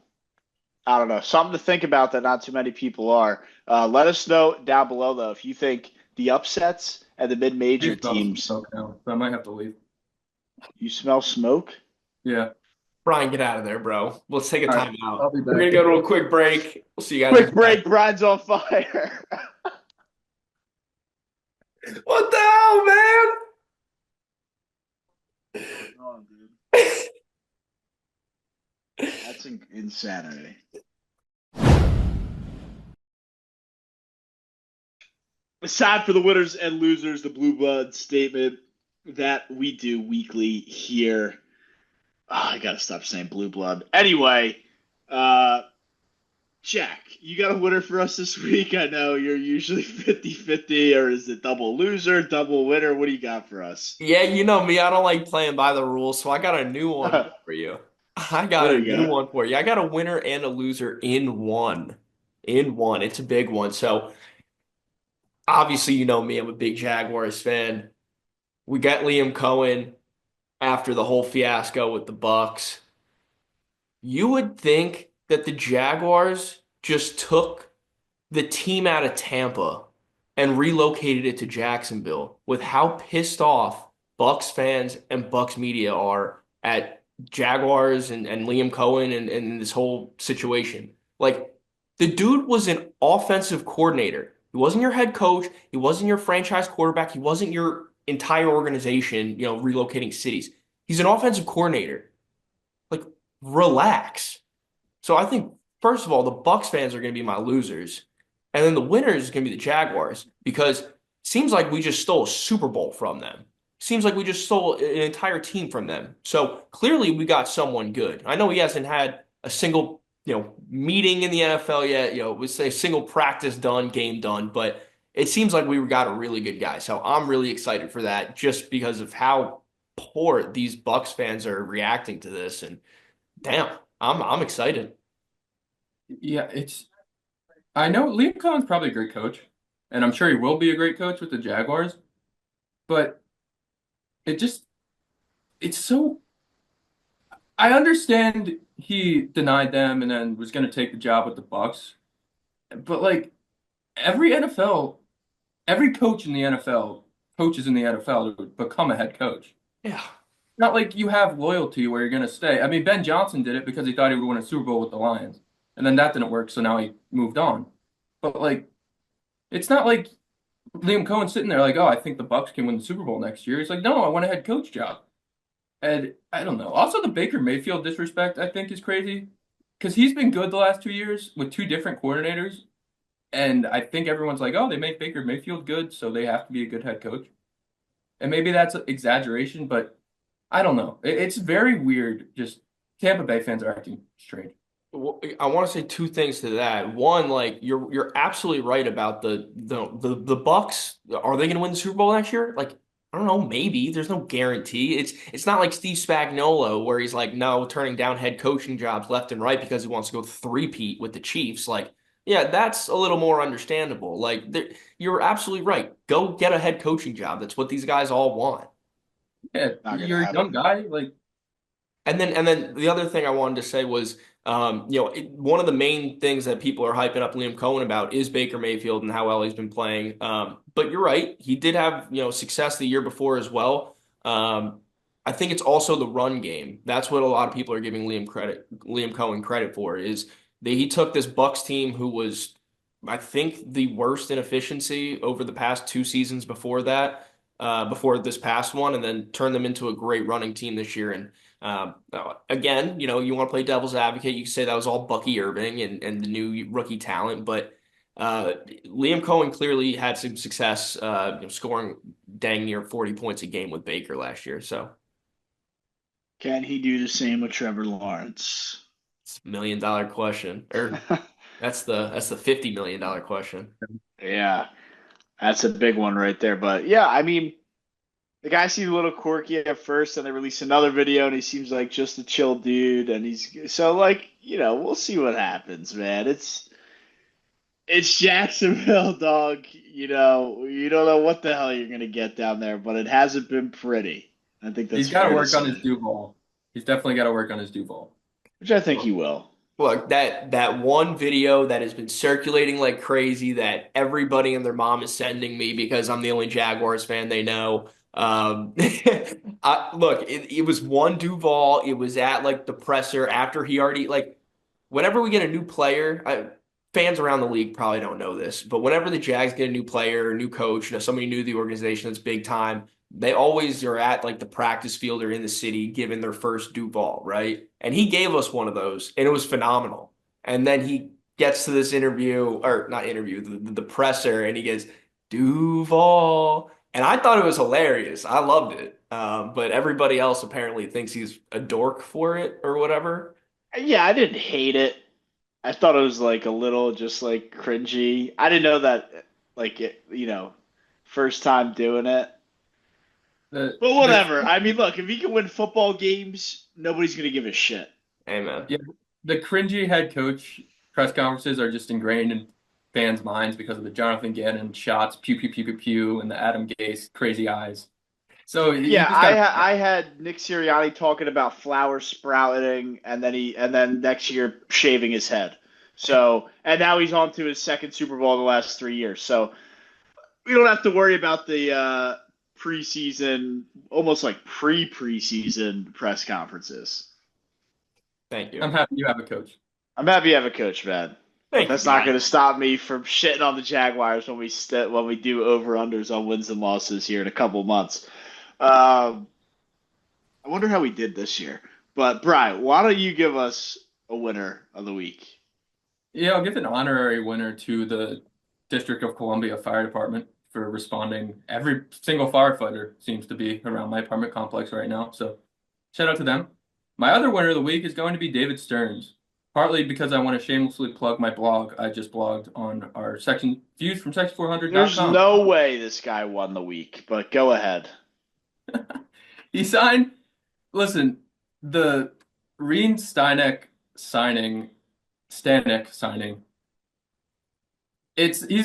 S1: I don't know. Something to think about that not too many people are. Let us know down below, though, if you think the upsets and the mid-major teams.
S2: Now, so I might have to leave.
S1: You smell smoke?
S2: Yeah.
S3: Brian, get out of there, bro. Let's take a
S2: All right,
S3: time out.
S2: I'll be
S3: We're
S2: back.
S3: gonna go to a quick break. We'll see you guys.
S1: Quick break. Brian's on fire.
S3: What the hell, man?
S1: Oh, dude. That's insanity. It's time for the winners and losers, the Blue Blood statement that we do weekly here. Oh, I gotta stop saying Blue Blood. Anyway, Jack, you got a winner for us this week? I know you're usually 50-50, or is it double loser, double winner? What do you got for us?
S3: Yeah, you know me. I don't like playing by the rules, so I got a new one for you. I got
S1: What
S3: a
S1: do you
S3: new
S1: got?
S3: one for you. I got a winner and a loser in one. In one. It's a big one. So obviously, you know me. I'm a big Jaguars fan. We got Liam Cohen after the whole fiasco with the Bucks. You would think that the Jaguars just took the team out of Tampa and relocated it to Jacksonville with how pissed off Bucks fans and Bucks media are at Jaguars and Liam Cohen and this whole situation. Like, the dude was an offensive coordinator. He wasn't your head coach. He wasn't your franchise quarterback. He wasn't your entire organization, relocating cities. He's an offensive coordinator. Like, relax. So I think, first of all, the Bucks fans are going to be my losers. And then the winners is going to be the Jaguars because seems like we just stole a Super Bowl from them. Seems like we just stole an entire team from them. So clearly we got someone good. I know he hasn't had a single, meeting in the NFL yet, we say single practice done, game done, but it seems like we got a really good guy. So I'm really excited for that just because of how poor these Bucks fans are reacting to this. And damn, I'm excited.
S2: Yeah, I know Liam Cohen's probably a great coach, and I'm sure he will be a great coach with the Jaguars, but it just it's so I understand he denied them and then was going to take the job with the Bucks, but like every NFL, every coach in the NFL, coaches in the NFL to become a head coach.
S3: Yeah.
S2: Not like you have loyalty where you're going to stay. I mean, Ben Johnson did it because he thought he would win a Super Bowl with the Lions, and then that didn't work, so now he moved on. But like, it's not like Liam Cohen's sitting there like, oh, I think the Bucks can win the Super Bowl next year. He's like, no, I want a head coach job. And I don't know. Also, the Baker Mayfield disrespect, I think, is crazy because he's been good the last 2 years with two different coordinators. And I think everyone's like, oh, they make Baker Mayfield good, so they have to be a good head coach. And maybe that's an exaggeration, but I don't know. It's very weird. Just Tampa Bay fans are acting strange.
S3: Well, I want to say two things to that. One, like you're absolutely right about the Bucks. Are they going to win the Super Bowl next year? Like, I don't know, maybe. There's no guarantee. It's not like Steve Spagnuolo where he's like no turning down head coaching jobs left and right because he wants to go three-peat with the Chiefs. Like, yeah, that's a little more understandable. Like, you're absolutely right. Go get a head coaching job. That's what these guys all want.
S2: Yeah,
S1: Not gonna
S2: you're a young
S1: happen.
S2: guy. Like,
S3: And then the other thing I wanted to say was, one of the main things that people are hyping up Liam Cohen about is Baker Mayfield and how well he's been playing. But you're right, he did have success the year before as well. I think it's also the run game. That's what a lot of people are giving Liam Cohen credit for is that he took this Bucks team who was, I think, the worst in efficiency over the past two seasons before that, before this past one, and then turned them into a great running team this year. And again, you want to play devil's advocate. You can say that was all Bucky Irving and the new rookie talent, but Liam Cohen clearly had some success scoring dang near 40 points a game with Baker last year. So
S1: Can he do the same with Trevor Lawrence?
S3: it's $1 million question, or that's the $50 million question.
S1: Yeah, that's a big one right there. But yeah, I mean, the guy seemed a little quirky at first, and they released another video, and he seems like just a chill dude. And he's so like, we'll see what happens, man. It's Jacksonville, dog. You don't know what the hell you're gonna get down there, but it hasn't been pretty. I think that's
S2: he's got
S1: fair
S2: to
S1: to
S2: work on his
S1: say,
S2: Duval. He's definitely got to work on his Duval.
S1: which I think he will.
S3: Look, that one video that has been circulating like crazy that everybody and their mom is sending me because I'm the only Jaguars fan they know. Look, it was one Duval. It was at like the presser after he already like whenever we get a new player, fans around the league probably don't know this, but whenever the Jags get a new player, a new coach, somebody new to the organization that's big time, they always are at like the practice field or in the city giving their first Duval, right? And he gave us one of those, and it was phenomenal. And then he gets to this interview, or not interview, the presser, and he goes, Duval. And I thought it was hilarious. I loved it. But everybody else apparently thinks he's a dork for it or whatever.
S1: Yeah, I didn't hate it. I thought it was like a little just like cringy. I didn't know that, like first time doing it.
S2: The
S1: But
S2: the
S1: whatever. I mean, look, if he can win football games, nobody's gonna give a shit.
S3: Amen.
S2: yeah, the cringy head coach press conferences are just ingrained in fans' minds because of the Jonathan Gannon shots, pew pew pew pew pew, and the Adam Gase crazy eyes. So you
S1: Yeah,
S2: just got to.
S1: I had Nick Sirianni talking about flowers sprouting, and then next year shaving his head. So and now he's on to his second Super Bowl in the last 3 years. So we don't have to worry about the preseason, almost like pre-preseason press conferences.
S3: Thank
S2: I'm
S3: you.
S2: happy you have a coach.
S1: I'm happy you have a coach, man. But
S3: Thank you,
S1: that's not
S3: Brian.
S1: going to stop me from shitting on the Jaguars when we do over unders on wins and losses here in a couple of months. Um, I wonder how we did this year. But Brian, why don't you give us a winner of the week?
S2: Yeah, I'll give an honorary winner to the District of Columbia Fire Department for responding. Every single firefighter seems to be around my apartment complex right now. So shout out to them. My other winner of the week is going to be David Stearns. Partly because I want to shamelessly plug my blog. I just blogged on our section views from
S1: There's
S2: section400.com.
S1: no way this guy won the week, but go ahead.
S2: He signed, listen, the Reen Stanek signing, he's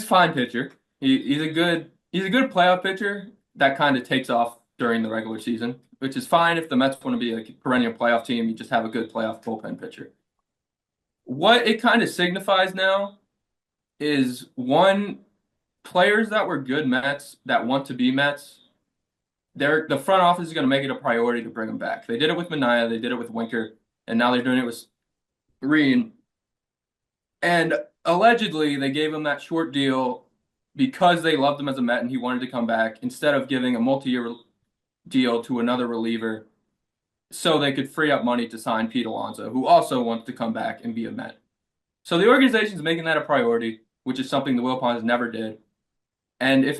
S2: a fine pitcher. He's a good playoff pitcher that kind of takes off during the regular season, which is fine if the Mets want to be like a perennial playoff team. You just have a good playoff bullpen pitcher. What it kind of signifies now is one, players that were good Mets that want to be Mets, the front office is going to make it a priority to bring them back. They did it with Manaea, they did it with Winker, and now they're doing it with Reen. And allegedly, they gave him that short deal because they loved him as a Met and he wanted to come back instead of giving a multi-year deal to another reliever so they could free up money to sign Pete Alonso, who also wants to come back and be a Met. So the organization's making that a priority, which is something the Wilpons never did. And if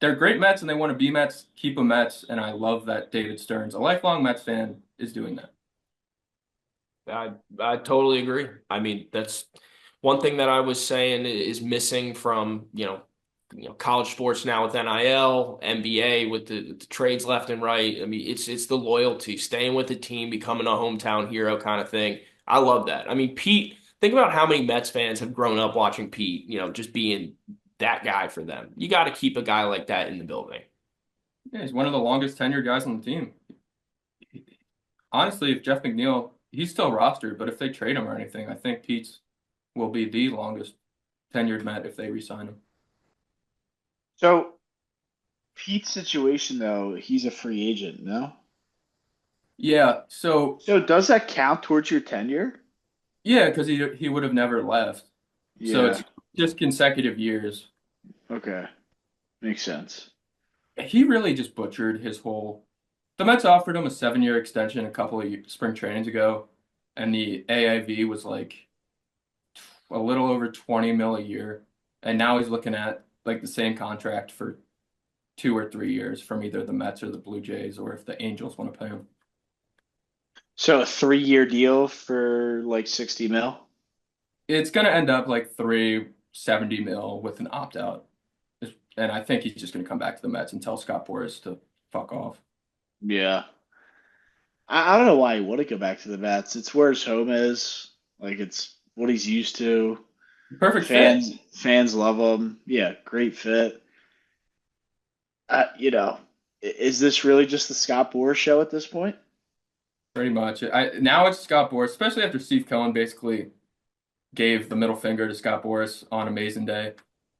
S2: they're great Mets and they want to be Mets, keep them Mets. And I love that David Stearns, a lifelong Mets fan, is doing that.
S3: I totally agree. I mean, that's one thing that I was saying is missing from, college sports now with NIL, NBA with the trades left and right. I mean, it's the loyalty, staying with the team, becoming a hometown hero kind of thing. I love that. I mean, Pete, think about how many Mets fans have grown up watching Pete, just being that guy for them. You got to keep a guy like that in the building.
S2: Yeah, he's one of the longest tenured guys on the team. Honestly, if Jeff McNeil, he's still rostered, but if they trade him or anything, I think Pete's will be the longest tenured Met if they re-sign him.
S1: So Pete's situation though, he's a free agent, no?
S2: Yeah, so
S1: Does that count towards your tenure?
S2: yeah, because he would have never left. So
S1: Yeah.
S2: it's just consecutive years.
S1: Okay. Makes sense.
S2: He really just butchered his whole. The Mets offered him a 7-year extension a couple of spring trainings ago, and the AAV was like a little over 20 mil a year, and now he's looking at like the same contract for 2 or 3 years from either the Mets or the Blue Jays, or if the Angels want to pay him.
S1: So a 3-year deal for like 60 mil?
S2: It's gonna end up like 370 mil with an opt out, and I think he's just gonna come back to the Mets and tell Scott Boras to fuck off.
S1: Yeah. I don't know why he wouldn't go back to the Mets. It's where his home is. Like it's what he's used to.
S2: Perfect fit.
S1: Fans love him. Yeah, great fit. Is this really just the Scott Boras show at this point?
S2: Pretty much. Now it's Scott Boras, especially after Steve Cohen basically gave the middle finger to Scott Boras on Amazing Day.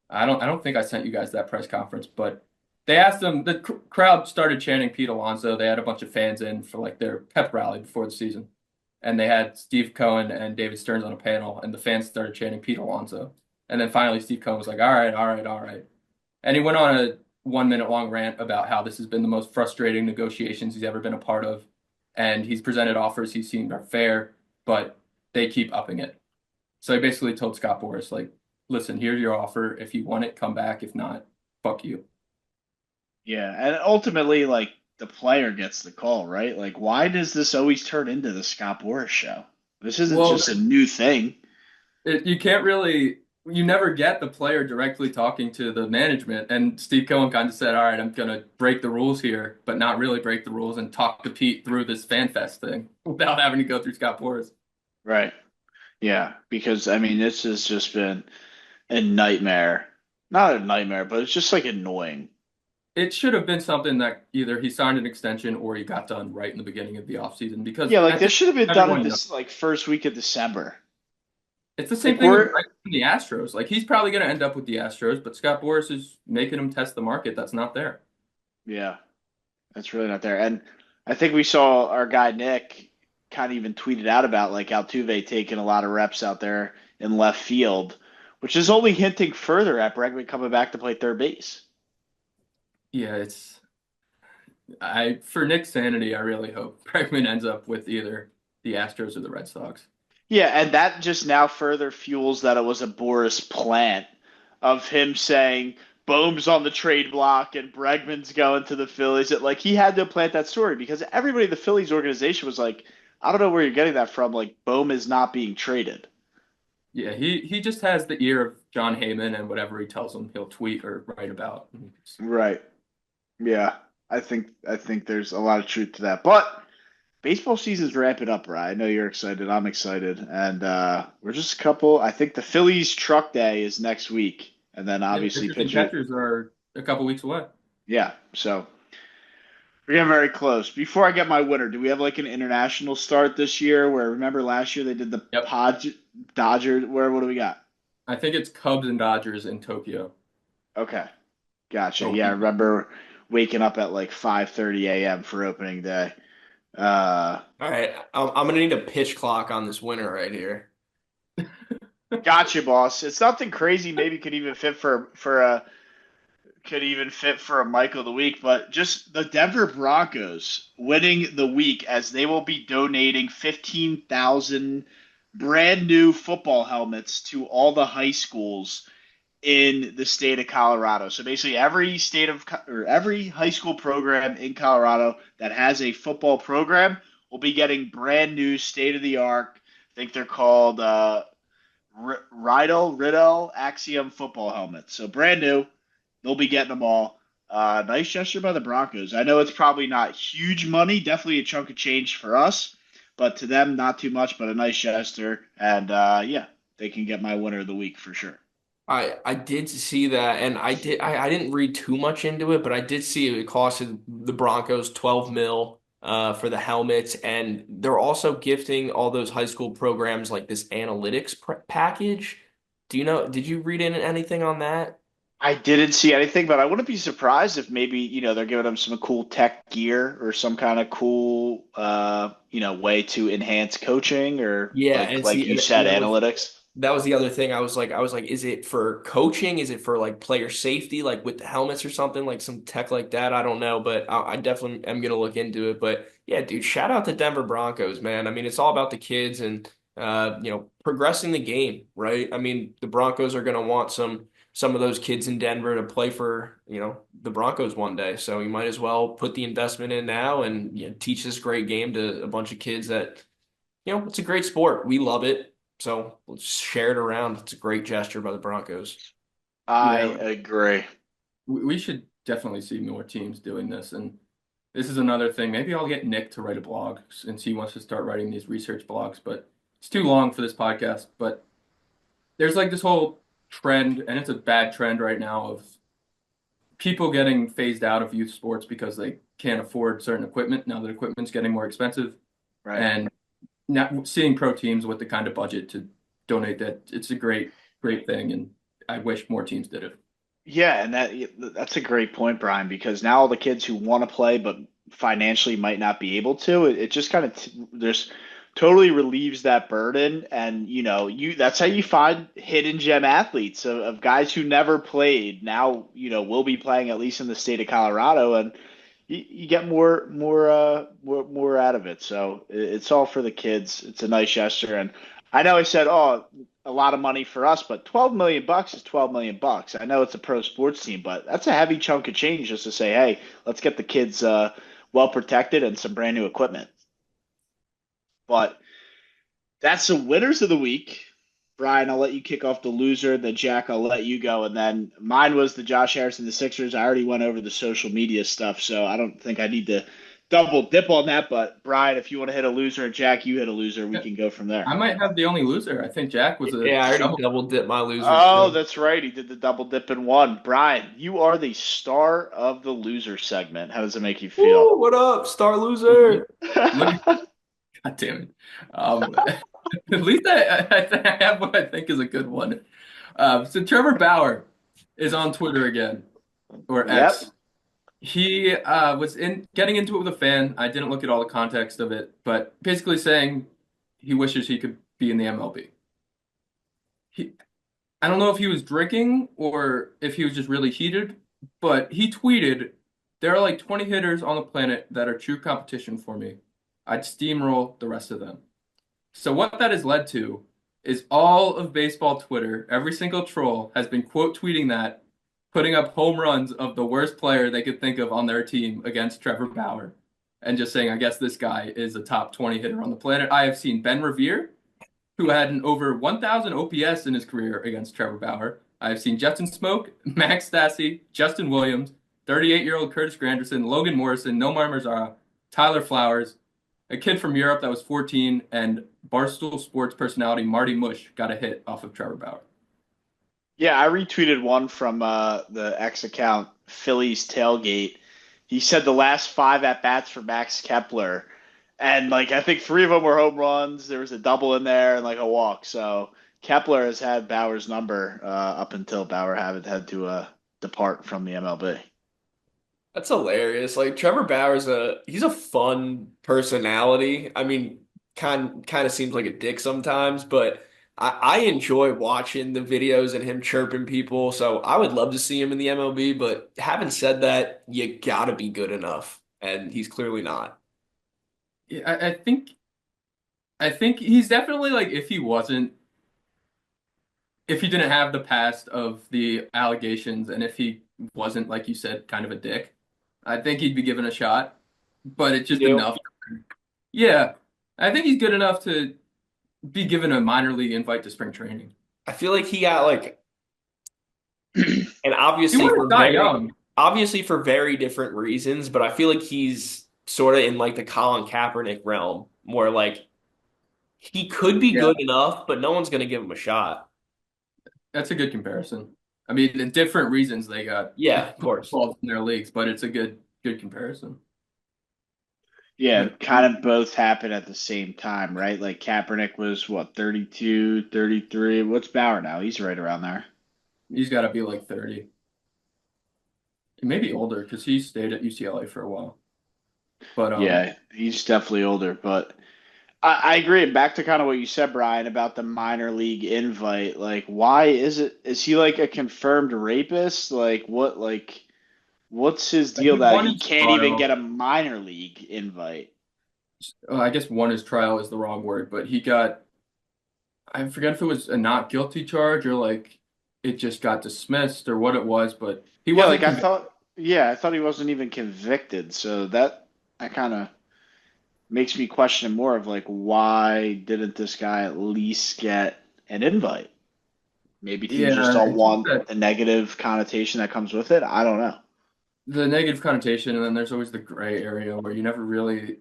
S2: I don't think I sent you guys that press conference, but they asked him. The crowd started chanting Pete Alonso. They had a bunch of fans in for like their pep rally before the season, and they had Steve Cohen and David Stearns on a panel, and the fans started chanting Pete Alonso. And then finally, Steve Cohen was like, "All right, all right, all right," and he went on a 1-minute long rant about how this has been the most frustrating negotiations he's ever been a part of. And he's presented offers he's seen are fair, but they keep upping it. So he basically told Scott Boras, like, listen, here's your offer. If you want it, come back. If not, fuck you.
S1: Yeah, and ultimately, like the player gets the call, right? Like, why does this always turn into the Scott Boras show? This isn't just a new thing.
S2: You never get the player directly talking to the management. And Steve Cohen kind of said, all right, I'm going to break the rules here, but not really break the rules and talk to Pete through this fan fest thing without having to go through Scott Boras.
S1: Right. Yeah, because I mean, this has just been a nightmare. Not a nightmare, but it's just like annoying.
S2: It should have been something that either he signed an extension or he got done right in the beginning of the offseason because
S1: Yeah, like this should have been done in this like first week of December.
S2: It's the same thing with the Astros. Like he's probably going to end up with the Astros, but Scott Boras is making him test the market that's not there.
S1: Yeah, that's really not there. And I think we saw our guy Nick kind of even tweeted out about like Altuve taking a lot of reps out there in left field, which is only hinting further at Bregman coming back to play third base.
S2: Yeah, for Nick's sanity, I really hope Bregman ends up with either the Astros or the Red Sox.
S1: Yeah, and that just now further fuels that it was a Boris plant of him saying, Bohm's on the trade block and Bregman's going to the Phillies. Like he had to plant that story because everybody in the Phillies organization was like, I don't know where you're getting that from. Like Bohm is not being traded.
S2: Yeah, he just has the ear of John Heyman, and whatever he tells him, he'll tweet or write about.
S1: Right. Yeah. I think there's a lot of truth to that. But baseball season's ramping up, right? I know you're excited. I'm excited. And we're just a couple. I think the Phillies truck day is next week. And then
S2: Yeah,
S1: obviously
S2: pitchers and
S1: pitcher.
S2: catchers are a couple weeks away.
S1: Yeah. So we're getting very close. Before I get my winner, do we have like an international start this year where remember last year they did the
S2: Yep.
S1: Pod Dodger where what do we got?
S2: I think it's Cubs and Dodgers in Tokyo.
S1: Okay. Gotcha.
S2: So
S1: Yeah, I remember waking up at like 5:30 a.m. for opening day.
S3: All right, I'm gonna need a pitch clock on this winner right here.
S1: Gotcha, boss. It's nothing crazy. Maybe could even fit for a could even fit for a Michael of the week, but just the Denver Broncos winning the week as they will be donating 15,000 brand new football helmets to all the high schools in the state of Colorado. So basically, every state of or every high school program in Colorado that has a football program will be getting brand new state of the art. I think they're called Riddle Axiom football helmets. So brand new, they'll be getting them all. Nice gesture by the Broncos. I know it's probably not huge money, definitely a chunk of change for us, but to them, not too much, but a nice gesture. And yeah, they can get my winner of the week for sure.
S3: I did see that, and I didn't read too much into it, but I did see it costed the Broncos 12 mil for the helmets, and they're also gifting all those high school programs like this analytics package. Do you know? Did you read in anything on that?
S1: I didn't see anything, but I wouldn't be surprised if maybe, they're giving them some cool tech gear or some kind of cool, way to enhance coaching or
S3: Yeah,
S1: like
S3: and
S1: like
S3: see,
S1: you
S3: and
S1: said,
S3: that
S1: analytics.
S3: was the other thing. I was like, is it for coaching? Is it for like player safety, like with the helmets or something, like some tech like that? I don't know, but I definitely am gonna look into it. But yeah, dude, shout out to Denver Broncos, man. I mean, it's all about the kids and progressing the game, right? I mean, the Broncos are gonna want some of those kids in Denver to play for, the Broncos one day. So you might as well put the investment in now and teach this great game to a bunch of kids that it's a great sport. We love it. So let's share it around. It's a great gesture by the Broncos.
S1: I
S2: Yeah,
S1: agree.
S2: we should definitely see more teams doing this. And this is another thing. Maybe I'll get Nick to write a blog since he wants to start writing these research blogs, but it's too long for this podcast. But there's like this whole trend, and it's a bad trend right now of people getting phased out of youth sports because they can't afford certain equipment now that equipment's getting more expensive.
S1: Right.
S2: And not seeing pro teams with the kind of budget to donate that, it's a great thing, and I wish more teams did it.
S1: Yeah, and that's a great point, Brian, because now all the kids who want to play but financially might not be able to, it just kind of there's totally relieves that burden, and you that's how you find hidden gem athletes of guys who never played now will be playing at least in the state of Colorado, and you get more out of it. So it's all for the kids. It's a nice gesture, and I know I said, oh, a lot of money for us, but 12 million bucks is 12 million bucks. I know it's a pro sports team, but that's a heavy chunk of change just to say, hey, let's get the kids well protected and some brand new equipment. But that's the winners of the week. Brian, I'll let you kick off the loser. Then Jack, I'll let you go. And then mine was the Josh Harrison, the Sixers. I already went over the social media stuff, so I don't think I need to double dip on that. But Brian, if you want to hit a loser, and Jack, you hit a loser, we can go from there.
S2: I might have the only loser. I think Jack was a
S3: Yeah, I already
S2: double.
S3: double dipped my losers
S1: Oh,
S3: too.
S1: that's right. He did the double dip in one. Brian, you are the star of the loser segment. How does it make you feel?
S3: Woo, what up, star loser?
S2: Let me, God damn it. At least I have what I think is a good one. So Trevor Bauer is on Twitter again, or
S1: Yep.
S2: X. He was getting into it with a fan. I didn't look at all the context of it, but basically saying he wishes he could be in the MLB. He, I don't know if he was drinking or if he was just really heated, but he tweeted, "There are like 20 hitters on the planet that are true competition for me. I'd steamroll the rest of them." So what that has led to is all of baseball Twitter, every single troll has been quote tweeting that putting up home runs of the worst player they could think of on their team against Trevor Bauer and just saying, I guess this guy is a top 20 hitter on the planet. I have seen Ben Revere, who had an over 1,000 OPS in his career against Trevor Bauer. I have seen Justin Smoke, Max Stassi, Justin Williams, 38-year-old Curtis Granderson, Logan Morrison, Nomar Mazara, Tyler Flowers, a kid from Europe that was 14, and Barstool Sports personality Marty Mush got a hit off of Trevor Bauer.
S1: Yeah, I retweeted one from the X account, Phillies Tailgate. He said the last five at bats for Max Kepler, and like I think three of them were home runs. There was a double in there and like a walk. So Kepler has had Bauer's number up until Bauer had to depart from the MLB.
S3: That's hilarious. Like Trevor Bauer's he's a fun personality. I mean, kind of seems like a dick sometimes, but I enjoy watching the videos and him chirping people. So I would love to see him in the MLB, but having said that, you gotta be good enough. And he's clearly not.
S2: Yeah, I think he's definitely like if he didn't have the past of the allegations and if he wasn't, like you said, kind of a dick, I think he'd be given a shot. But it's
S3: You
S2: just
S3: do?
S2: enough. Yeah, I think he's good enough to be given a minor league invite to spring training.
S3: I feel like he got like, and
S2: He was Cy Young.
S3: obviously for very different reasons, but I feel like he's sort of in like the Colin Kaepernick realm, where like he could be
S1: Yeah.
S3: good enough, but no one's gonna give him a shot.
S2: That's a good comparison. I mean, the different reasons they got
S3: Yeah, of course.
S2: involved in their leagues, but it's a good comparison.
S1: Yeah,
S2: But
S1: kind of both happened at the same time, right? Like Kaepernick was what, 32, 33. What's Bauer now? He's right around there.
S2: he's got to be like 30, maybe older because he stayed at UCLA for a while. But
S1: Yeah, he's definitely older, but I agree. Back to kind of what you said, Brian, about the minor league invite. Like, why is it? Is he like a confirmed rapist? Like, what's his deal
S2: he
S1: that
S2: won
S1: he
S2: his
S1: can't even get
S2: trial.
S1: a minor league invite?
S2: I guess won his trial is the wrong word, but he got, I forget if it was a not guilty charge or like it just got dismissed or what it was, but he
S1: Yeah,
S2: wasn't
S1: like
S2: convicted.
S1: I thought he wasn't even convicted. So that kind of makes me question more of like, why didn't this guy at least get an invite? Maybe teams just
S2: Yeah,
S1: don't
S2: it's just
S1: want
S2: that
S1: the negative connotation that comes with it. I don't know.
S2: the negative connotation, and then there's always the gray area where you never really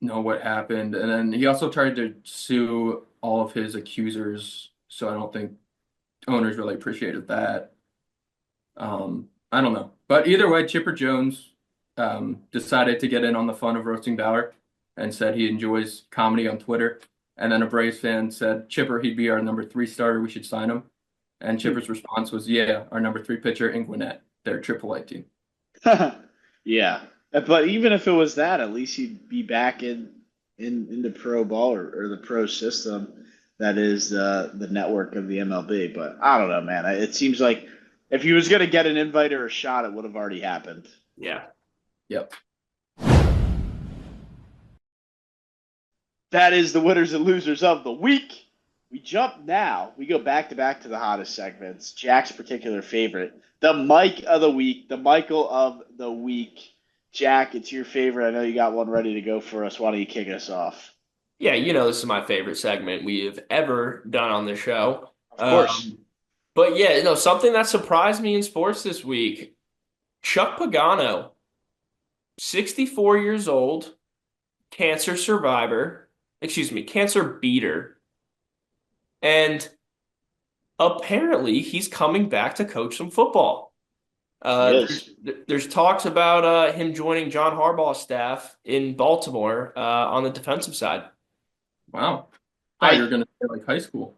S2: know what happened. And then he also tried to sue all of his accusers, so I don't think owners really appreciated that. I don't know. But either way, Chipper Jones decided to get in on the fun of roasting Bauer and said he enjoys comedy on Twitter. And then a Braves fan said, Chipper, he'd be our number three starter. We should sign him. And Chipper's response was, yeah, our number three pitcher in Gwinnett, their AAA team.
S1: Yeah, but even if it was that, at least he'd be back in the pro ball or the pro system that is the network of the MLB. But I don't know, man. It seems like if he was gonna get an invite or a shot, it would have already happened.
S3: Yeah.
S2: Yep.
S1: That is the winners and losers of the week. We jump now. We go back to back to the hottest segments. Jack's particular favorite, the Mike of the week, the Michael of the week. Jack, it's your favorite. I know you got one ready to go for us. Why don't you kick us off?
S3: Yeah, this is my favorite segment we have ever done on the show.
S1: Of course.
S3: But yeah, something that surprised me in sports this week. Chuck Pagano, 64 years old, cancer survivor, excuse me, cancer beater. And apparently he's coming back to coach some football.
S1: He
S3: There's,
S1: is.
S3: there's talks about him joining John Harbaugh's staff in Baltimore on the defensive side.
S2: Wow. Thought you
S1: I
S2: were going to say like high school.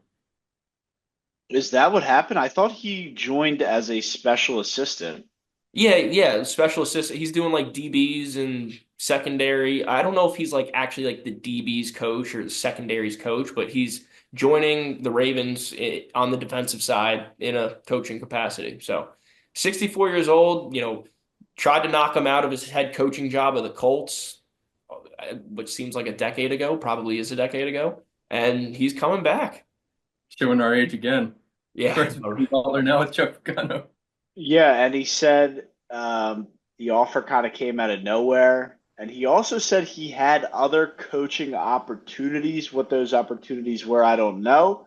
S1: Is that what happened? I thought he joined as a special assistant.
S3: Yeah, special assistant. He's doing like DBs and secondary. I don't know if he's like actually like the DBs coach or the secondaries coach, but he's joining the Ravens on the defensive side in a coaching capacity. So 64 years old, tried to knock him out of his head coaching job of the Colts, which seems like a decade ago, probably is a decade ago, and he's coming back.
S2: Showing our age again.
S3: Yeah.
S2: First Jimmy Butler, now it's Chuck Pagano.
S1: Yeah, and he said the offer kind of came out of nowhere. And he also said he had other coaching opportunities. What those opportunities were, I don't know.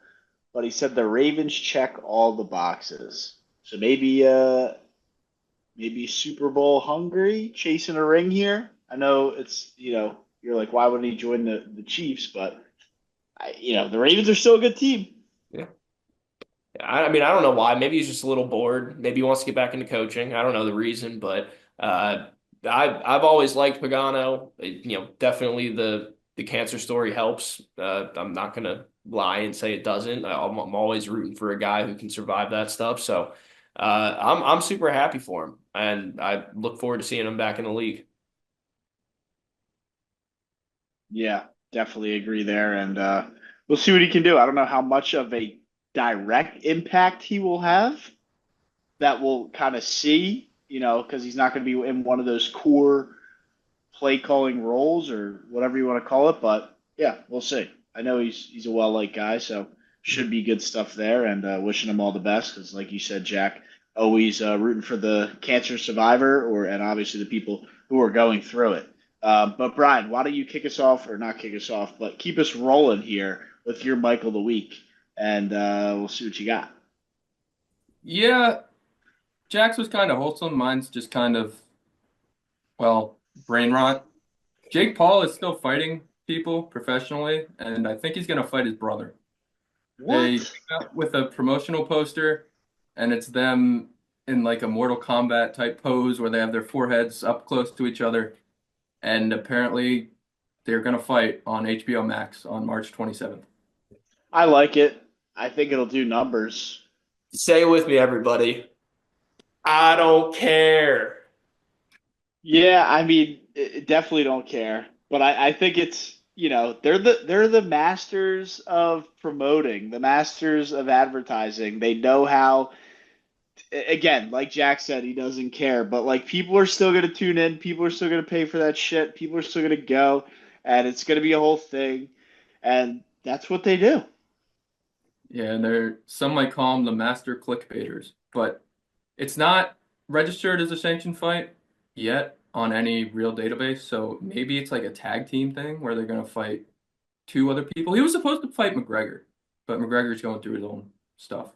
S1: But he said the Ravens check all the boxes. So maybe Super Bowl hungry, chasing a ring here. I know you're like, why wouldn't he join the Chiefs? But the Ravens are still a good team.
S3: Yeah. I mean, I don't know why. Maybe he's just a little bored. Maybe he wants to get back into coaching. I don't know the reason, but uh, I've always liked Pagano. Definitely the cancer story helps. I'm not gonna lie and say it doesn't. I'm always rooting for a guy who can survive that stuff. So I'm super happy for him, and I look forward to seeing him back in the league.
S1: Yeah, definitely agree there, and we'll see what he can do. I don't know how much of a direct impact he will have. That we'll kind of see, because he's not going to be in one of those core play calling roles or whatever you want to call it. But yeah, we'll see. I know he's a well liked guy, so should be good stuff there. And wishing him all the best because, like you said, Jack, always rooting for the cancer survivor and obviously the people who are going through it. But Brian, why don't you kick us off or not kick us off, but keep us rolling here with your Michael of the week, and we'll see what you got.
S2: Yeah, Jack's was kind of wholesome. Mine's just kind of, well, brain rot. Jake Paul is still fighting people professionally, and I think he's going to fight his brother. They
S1: What?
S2: came out with a promotional poster, and it's them in like a Mortal Kombat type pose where they have their foreheads up close to each other. And apparently, they're going to fight on HBO Max on March 27th.
S1: I like it. I think it'll do numbers.
S3: Say it with me, everybody. I don't care.
S1: Yeah, I mean, definitely don't care, but I think it's they're the masters of promoting, the masters of advertising. They know how. Again, like Jack said, he doesn't care, but like people are still gonna tune in, people are still gonna pay for that shit, people are still gonna go, and it's gonna be a whole thing, and that's what they do.
S2: Yeah, and some might call them the master clickbaiters, but it's not registered as a sanctioned fight yet on any real database. So maybe it's like a tag team thing where they're going to fight two other people. He was supposed to fight McGregor, but McGregor's going through his own stuff.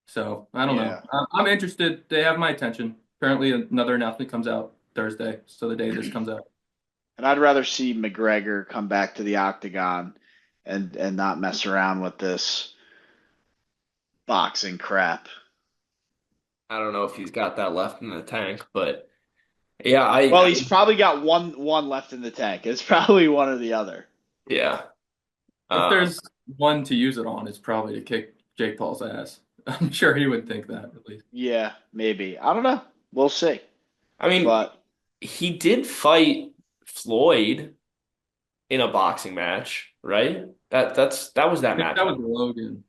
S2: So I don't know.
S1: Yeah,
S2: I'm interested. They have my attention. Apparently, another announcement comes out Thursday, so the day this comes out.
S1: and I'd rather see McGregor come back to the octagon and not mess around with this boxing crap.
S3: I don't know if he's got that left in the tank, but yeah,
S1: Well, he's probably got one left in the tank. It's probably one or the other.
S3: yeah.
S2: If
S3: Um,
S2: there's one to use it on, it's probably to kick Jake Paul's ass. I'm sure he would think that at least.
S1: Yeah, maybe. I don't know. We'll see.
S3: I mean,
S1: But
S3: he did fight Floyd in a boxing match, right? That was
S2: I
S3: that
S2: think that
S3: matchup.
S2: was Logan.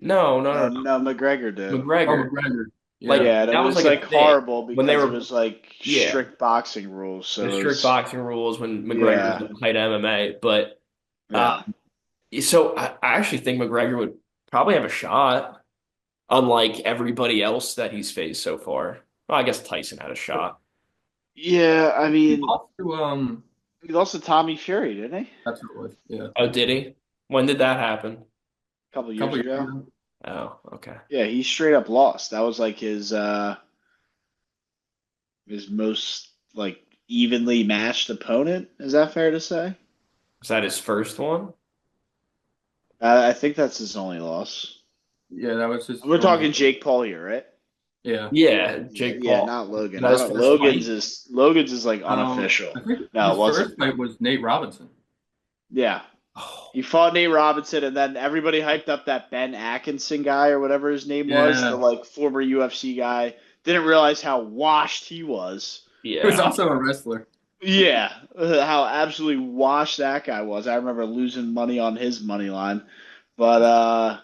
S3: No, no, no,
S1: no, no, McGregor
S3: no.
S1: did.
S2: Oh,
S3: McGregor.
S2: McGregor. Yeah.
S3: Like
S1: Yeah, and it
S3: that was
S1: was
S3: like a
S1: like
S3: thing
S1: horrible
S3: when they
S1: because it
S3: were
S1: was like
S3: yeah,
S1: strict boxing rules.
S3: the
S1: So it
S3: strict
S1: was
S3: boxing rules when McGregor was
S1: yeah,
S3: in height MMA. But
S1: yeah.
S3: um, so I actually think McGregor would probably have a shot, unlike everybody else that he's faced so far. Well, I guess Tyson had a shot.
S1: Yeah, I
S2: He
S1: mean,
S2: lost to
S1: he lost to Tommy Fury, didn't he?
S2: that's what it was. Yeah.
S3: Oh, did he? When did that happen?
S1: A couple
S2: A
S1: years
S2: couple years
S1: ago.
S2: ago.
S3: Oh, okay.
S1: Yeah, he straight up lost. That was like his most like evenly matched opponent. Is that fair to say?
S3: Was that his first one?
S1: I think that's his only loss.
S2: Yeah, that was his
S1: We're
S2: only.
S1: talking Jake Paul here, right?
S2: Yeah.
S3: Yeah,
S1: Yeah,
S3: Jake
S1: yeah,
S3: Paul.
S1: not Logan.
S3: That
S1: I
S3: his
S1: don't.
S3: first fight?
S1: Logan's is like unofficial.
S2: I think
S1: No, it
S2: his
S1: wasn't.
S2: first fight was Nate Robinson.
S1: Yeah,
S3: Oh,
S1: he fought Nate Robinson, and then everybody hyped up that Ben Atkinson guy or whatever his name was, the
S2: Yeah.
S1: like former UFC guy. Didn't realize how washed he was.
S2: He was
S3: yeah.
S2: also a wrestler.
S1: Yeah, how absolutely washed that guy was. I remember losing money on his money line, but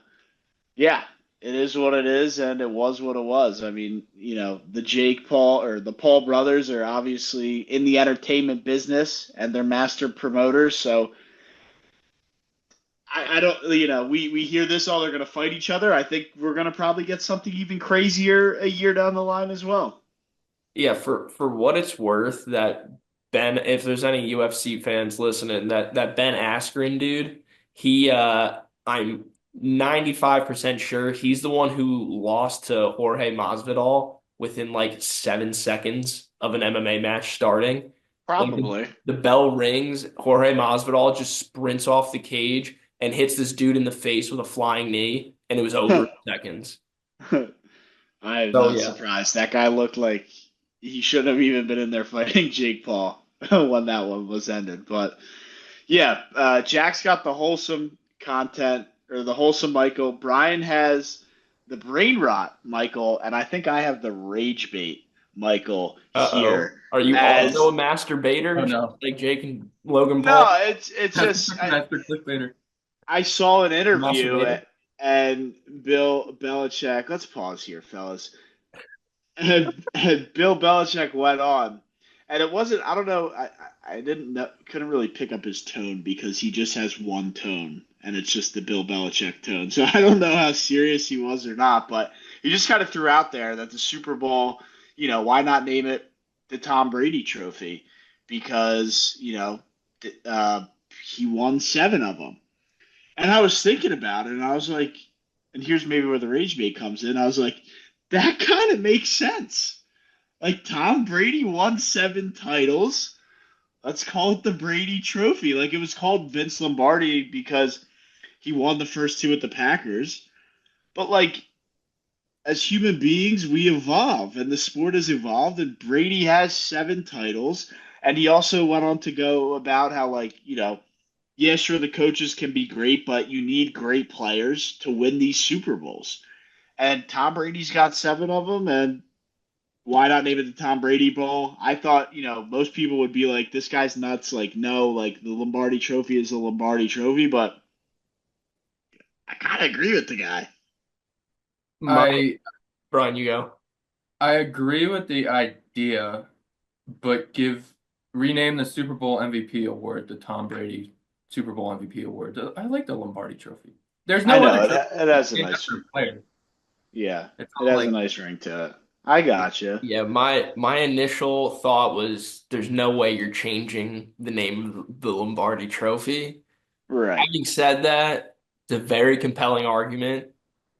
S1: yeah, it is what it is, and it was what it was. I mean, the Jake Paul or the Paul brothers are obviously in the entertainment business, and they're master promoters, so I don't, we hear this, all they're going to fight each other. I think we're going to probably get something even crazier a year down the line as well.
S3: Yeah, for what it's worth, that Ben, if there's any UFC fans listening, that Ben Askren dude, I'm 95% sure he's the one who lost to Jorge Masvidal within like 7 seconds of an MMA match starting. Like
S1: Probably.
S3: the bell rings, Jorge Masvidal just sprints off the cage and hits this dude in the face with a flying knee, and it was over in seconds.
S1: I am
S3: So
S1: not
S3: yeah.
S1: surprised. That guy looked like he shouldn't have even been in there fighting Jake Paul when that one was ended. But yeah, Jack's got the wholesome content or the wholesome Michael. Brian has the brain rot Michael, and I think I have the rage bait Michael
S3: Uh-oh.
S1: here.
S3: Are you also
S1: As
S3: a masturbator,
S2: Oh
S3: just
S2: no.
S3: like Jake and Logan
S1: no,
S3: Paul?
S1: it's just
S2: That's the clickbaiter.
S1: I saw an interview
S3: Masturbator?
S1: and Bill Belichick. Let's pause here, fellas. And Bill Belichick went on, and it wasn't. I don't know. I didn't know, couldn't really pick up his tone because he just has one tone, and it's just the Bill Belichick tone. So I don't know how serious he was or not, but he just kind of threw out there that the Super Bowl, why not name it the Tom Brady Trophy? Because he won 7 of them. And I was thinking about it, and I was like, and here's maybe where the rage bait comes in. I was like, that kind of makes sense. Like Tom Brady won 7 titles. Let's call it the Brady Trophy. Like it was called Vince Lombardi because he won the first 2 with the Packers. But like as human beings, we evolve, and the sport has evolved. And Brady has 7 titles, and he also went on to go about how yeah, sure, the coaches can be great, but you need great players to win these Super Bowls. And Tom Brady's got 7 of them, and why not name it the Tom Brady Bowl? I thought, most people would be like, this guy's nuts. Like, no, like the Lombardi Trophy is a Lombardi Trophy, but I kind of agree with the guy.
S3: My
S2: I
S3: Brian, you go.
S2: I agree with the idea, but rename the Super Bowl MVP award the Tom Brady Super Bowl MVP award. I like the Lombardi Trophy. There's
S1: I
S2: no
S1: know
S2: other
S1: it,
S2: trophy
S1: it has a
S2: named
S1: nice,
S2: after a player.
S1: yeah,
S2: It's
S1: it
S2: all
S1: has a
S2: like
S1: nice ring to it. I got you.
S3: Yeah, my initial thought was there's no way you're changing the name of the Lombardi Trophy.
S1: Right.
S3: Having said that, it's a very compelling argument.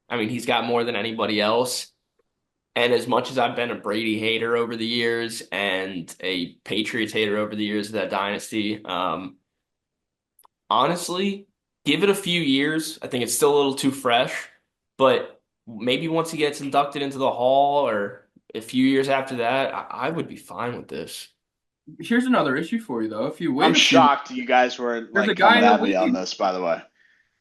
S3: I mean, he's got more than anybody else. And as much as I've been a Brady hater over the years and a Patriots hater over the years of that dynasty, honestly, give it a few years. I think it's still a little too fresh, but maybe once he gets inducted into the Hall or a few years after that, I would be fine with this.
S2: here's another issue for you though. If you
S1: I'm
S2: wait a few,
S1: shocked you guys weren't
S2: there's a
S1: like
S2: guy
S1: coming
S2: in the
S1: at me on
S2: league.
S1: this, by the way.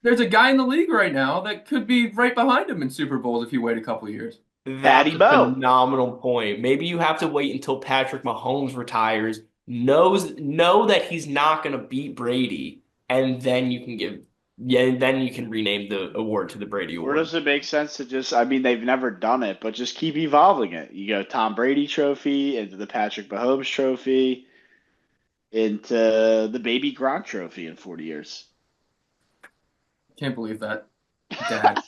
S2: There's a guy in the league right now that could be right behind him in Super Bowls if you wait a couple years.
S3: That's
S1: Patty
S3: a
S1: Bowe.
S3: phenomenal point. Maybe you have to wait until Patrick Mahomes retires, know that he's not going to beat Brady, and then then you can rename the award to the Brady
S1: Where
S3: Award.
S1: does it make sense to just, I mean, they've never done it, but just keep evolving it. You go Tom Brady trophy into the Patrick Mahomes trophy into the baby Gronk trophy in 40 years.
S2: Can't believe that dad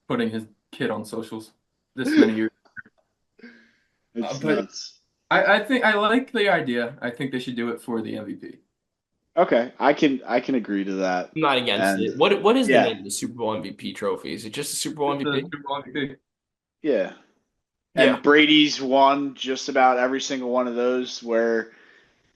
S2: putting his kid on socials this many years.
S1: It's
S2: But
S1: nuts.
S2: I think I like the idea. I think they should do it for the MVP.
S1: Okay, I can agree to that.
S3: I'm not against
S1: And
S3: it. What is the
S1: yeah,
S3: name of the Super Bowl MVP trophy? Is it just the Super Bowl
S2: It's the
S3: MVP?
S2: Super Bowl MVP.
S1: yeah.
S3: Yeah.
S1: And Brady's won just about every single one of those where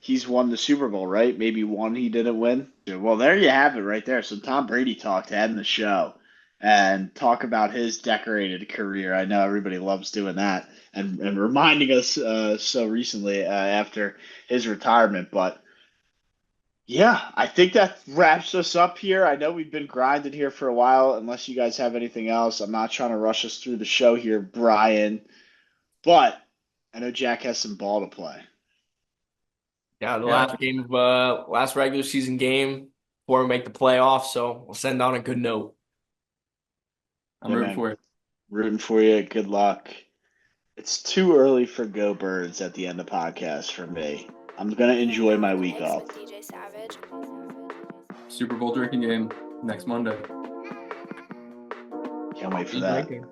S1: he's won the Super Bowl, right? Maybe one he didn't win. Yeah, well, there you have it right there. So Tom Brady talk to end the show and talk about his decorated career. I know everybody loves doing that and reminding us so recently after his retirement. But yeah, I think that wraps us up here. I know we've been grinding here for a while. Unless you guys have anything else, I'm not trying to rush us through the show here, Brian. But I know Jack has some ball to play.
S3: Yeah, the
S2: Yeah,
S3: last game of last regular season game before we make the playoffs, so we'll send on a good note.
S2: I'm
S1: Yeah,
S2: rooting
S1: man.
S2: for it.
S1: Rooting for you. Good luck. It's too early for Go Birds at the end of podcast for me. I'm gonna enjoy my week off.
S2: Super Bowl drinking game. next Monday.
S1: Can't wait for
S4: Be
S1: that.
S4: drinking.